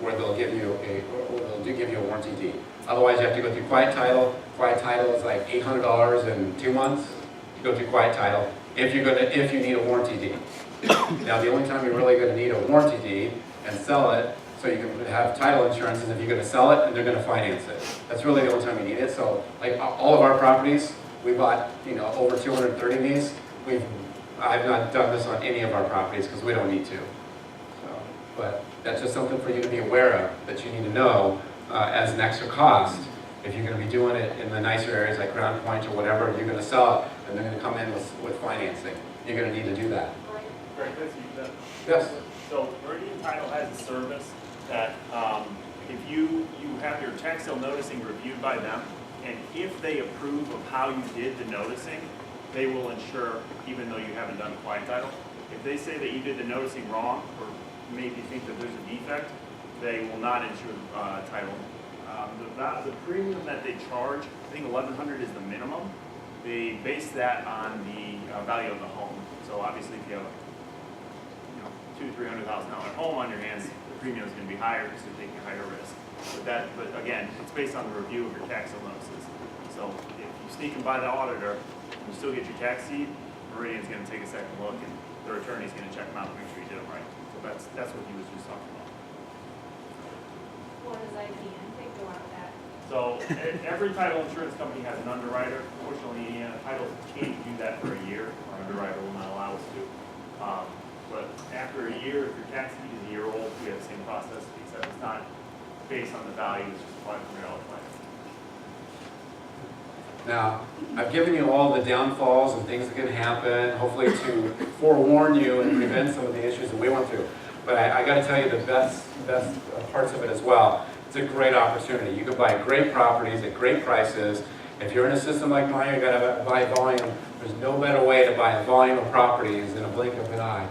where they'll give you a warranty deed. Otherwise, you have to go through quiet title. Quiet title is like $800 in 2 months. You go through quiet title if you need a warranty deed. Now, the only time you're really going to need a warranty deed and sell it, so you can have title insurance, is if you're going to sell it and they're going to finance it. That's really the only time you need it. So, like all of our properties, we bought over 230 of these. I've not done this on any of our properties because we don't need to. So, but that's just something for you to be aware of that you need to know as an extra cost. If you're going to be doing it in the nicer areas like Ground Point or whatever, you're going to sell it and they're going to come in with financing. You're going to need to do that. Greg, let's use that. Yes. So Meridian Title has a service that if you have your tax sale noticing reviewed by them, and if they approve of how you did the noticing, they will insure even though you haven't done quiet title. If they say that you did the noticing wrong or maybe think that there's a defect, they will not insure title the premium that they charge, I think $1,100 is the minimum. They base that on the value of the home. So obviously, if you have $200,000 to $300,000 home on your hands, the premium is going to be higher because you're taking a higher risk. But again, it's based on the review of your tax allowances. So if you sneak and buy the auditor, you still get your tax deed. Meridian's going to take a second look, and their attorney's going to check them out and make sure you did it right. So that's what he was just talking about. What does IPN think about that? So every title insurance company has an underwriter. Fortunately, Indiana Title can't do that for a year. Our underwriter will not allow us to. But after a year, if your tax deed is a year old, we have the same process, except it's not based on the value, it's just a $500 claim. Now, I've given you all the downfalls and things that can happen, hopefully to forewarn you and prevent some of the issues that we went through. But I got to tell you the best parts of it as well. It's a great opportunity. You can buy great properties at great prices. If you're in a system like mine, you've got to buy volume. There's no better way to buy a volume of properties than a blink of an eye.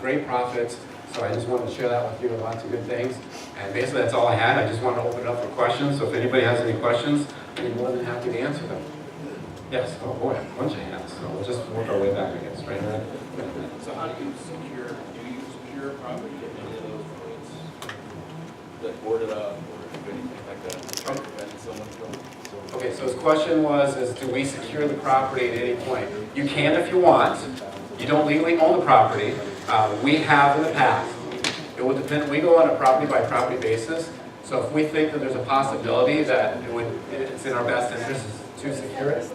Great profits. So I just wanted to share that with you, lots of good things. And basically that's all I had. I just wanted to open it up for questions. So if anybody has any questions, I'd be more than happy to answer them. Yes, oh boy, a bunch of hands. So we'll just work our way back, I guess, right? So how do you secure property at any of those roads? Like board it up or do anything like that? Try to prevent someone from... Okay, so his question was, do we secure the property at any point? You can if you want. You don't legally own the property. We have in the past. It will depend. We go on a property by property basis. So if we think that there's a possibility that it's in our best interest to secure it,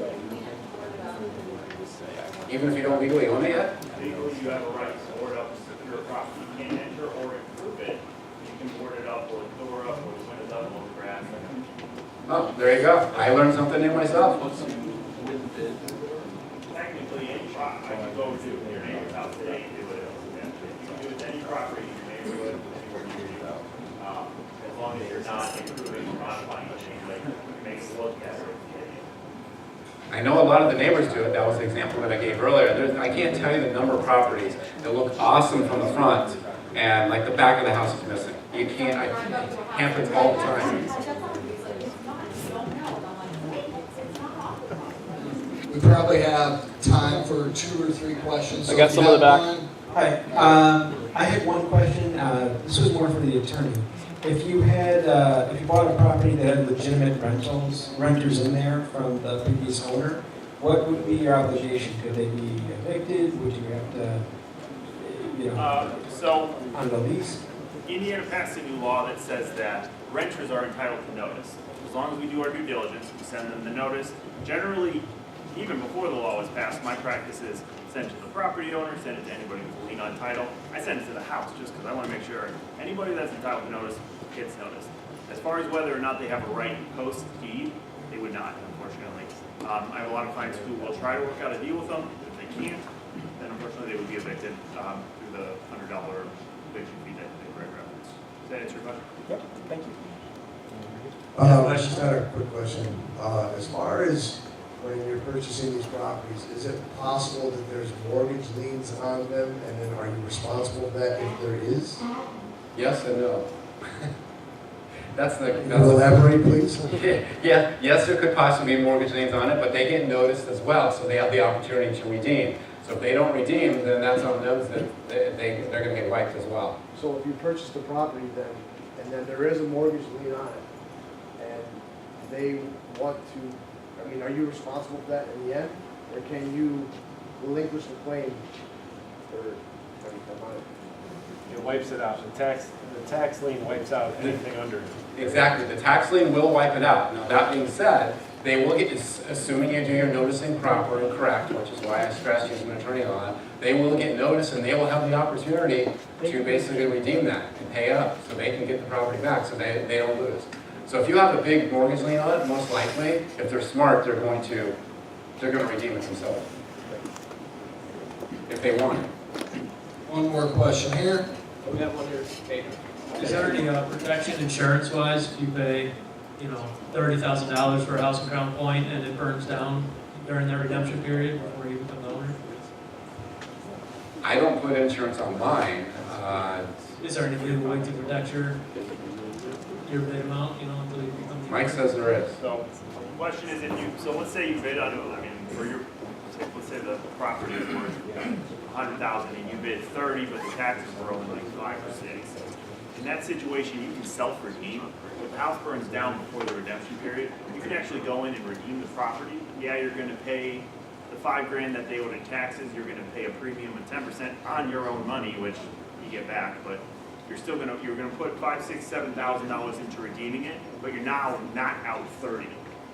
even if you don't legally own it yet. Legally, you have a right to board up a secure property. You can't enter or improve it. You can board it up or door up or windows up or grass. Oh, there you go. I learned something new myself. Technically, any property, I can go to your neighbor's house today and do it. You can do it with any property in your neighborhood, as long as you're not improving or modifying anything, makes it look better. I know a lot of the neighbors do it. That was the example that I gave earlier. I can't tell you the number of properties that look awesome from the front and like the back of the house is missing. You can't, it happens all the time. We probably have time for 2 or 3 questions. I got some in the back. Hi, I had one question. This was more for the attorney. If you bought a property that had legitimate renters in there from the previous owner, what would be your obligation? Could they be evicted? Would you have to, So on the lease? Indiana passed a new law that says that renters are entitled to notice. As long as we do our due diligence, we send them the notice. Generally, even before the law was passed, my practice is send it to the property owner, send it to anybody with a lien on title. I send it to the house just because I want to make sure anybody that's entitled to notice gets notice. As far as whether or not they have a right to post deed, they would not, unfortunately. I have a lot of clients who will try to work out a deal with them. If they can't, then unfortunately they would be evicted through the $100 eviction fee that they reference. Does that answer your question? Yep, thank you. I just had a quick question. As far as when you're purchasing these properties, is it possible that there's mortgage liens on them, and then are you responsible for that if there is? Yes and no. That's elaborate, please. Yeah, yes, there could possibly be mortgage liens on it, but they get noticed as well, so they have the opportunity to redeem. So if they don't redeem, then that's on them, that they're going to get wiped as well. So if you purchase the property then, and then there is a mortgage lien on it, and they want to, I mean, are you responsible for that in the end? Or can you relinquish the claim for every time on it? It wipes it out. The tax lien wipes out anything under it. Exactly. The tax lien will wipe it out. Now, that being said, they will get, assuming you do your noticing proper and correct, which is why I stress using an attorney on it, they will get notice and they will have the opportunity to basically redeem that and pay up so they can get the property back so they don't lose. So if you have a big mortgage lien on it, most likely, if they're smart, they're going to redeem it themselves. If they want it. One more question here. We have one here. Kate. Is there any protection insurance-wise if you pay, $30,000 for a house in Crown Point and it burns down during the redemption period before you become the owner? I don't put insurance on mine. Is there any legal way to protect your bid amount, until you become Mike says there is. So, the question is if you, so let's say you bid on, I mean, for your, let's say the property is worth 100,000 and you bid 30, but the taxes were only like 5 or 6. In that situation, you can self-redeem. If the house burns down before the redemption period, you can actually go in and redeem the property. Yeah, you're gonna pay the $5,000 that they owed in taxes, you're gonna pay a premium of 10% on your own money, which you get back, but you're gonna put $5,000, $6,000, $7,000 into redeeming it, but you're now not out 30.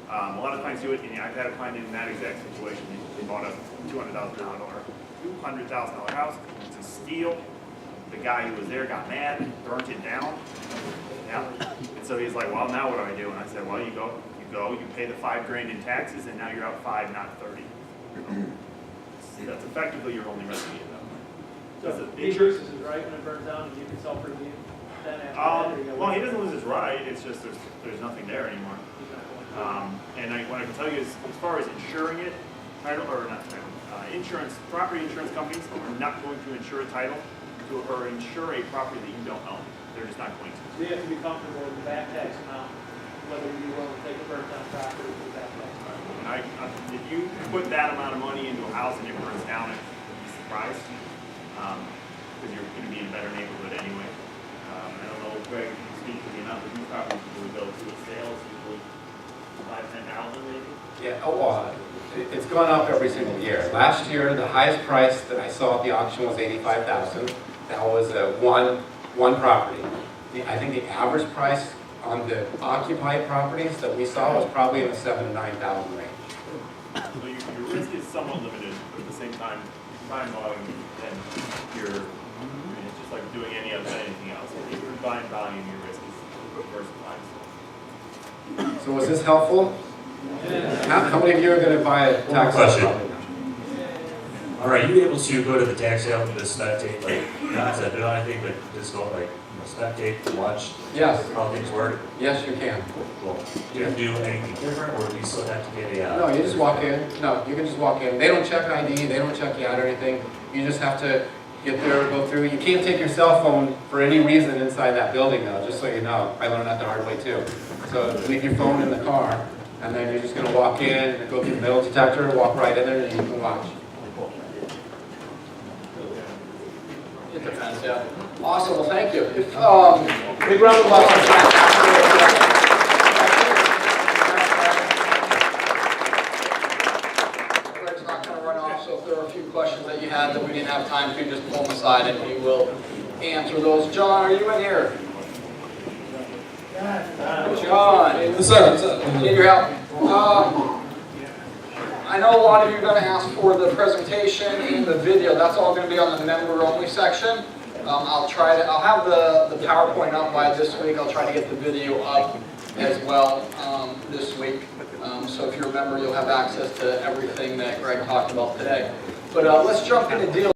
A lot of clients do it, and I've had a client in that exact situation. They bought a $200,000 house. It's a steal. The guy who was there got mad, burnt it down. Yeah. And so he's like, well, now what do I do? And I said, well, you pay the $5,000 in taxes, and now you're out 5, not 30. That's effectively your only remedy. So he loses his right when it burns down, and you can self-redeem then after that? Well, he doesn't lose his right. It's just there's nothing there anymore. And what I can tell you is, as far as insuring it, property insurance companies are not going to insure a title or insure a property that you don't own. They're just not going to. So you have to be comfortable with the back tax amount, whether you're willing to take a burnt down property with the back tax amount. And if you put that amount of money into a house and it burns down, I'd be surprised, because you're going to be in a better neighborhood anyway. I don't know, Greg, if you can speak to the amount of these properties will go to a sale, it's usually 5,000-10,000 maybe? Yeah, it's gone up every single year. Last year, the highest price that I saw at the auction was $85,000. That was one property. I think the average price on the occupied properties that we saw was probably in the $7,000 to $9,000 range. So your risk is somewhat limited, but at the same time, buying volume, then it's just like doing anything else. If you're buying volume, your risk is diversified. So was this helpful? Yeah. How many of you are going to buy a tax sale property? All right, you able to go to the tax sale and just spectate, not to bid on anything, but just go spectate, watch how things work? Yes, you can. Cool. Do you have to do anything different, or do you still have to get a... No, you just walk in. No, you can just walk in. They don't check ID, they don't check you out or anything. You just have to get there, go through. You can't take your cell phone for any reason inside that building though, just so you know. I learned that the hard way too. So leave your phone in the car, and then you're just going to walk in, and go through the metal detector, walk right in there, and you can watch. It depends, yeah. Awesome, well thank you. Big round of applause. Greg's not going to run off, so if there are a few questions that you had that we didn't have time to, just pull them aside and he will answer those. John, are you in here? John. What's up? Need your help. I know a lot of you are going to ask for the presentation and the video. That's all going to be on the member-only section. I'll have the PowerPoint up by this week. I'll try to get the video up as well this week. So if you're a member, you'll have access to everything that Greg talked about today. But let's jump into deals.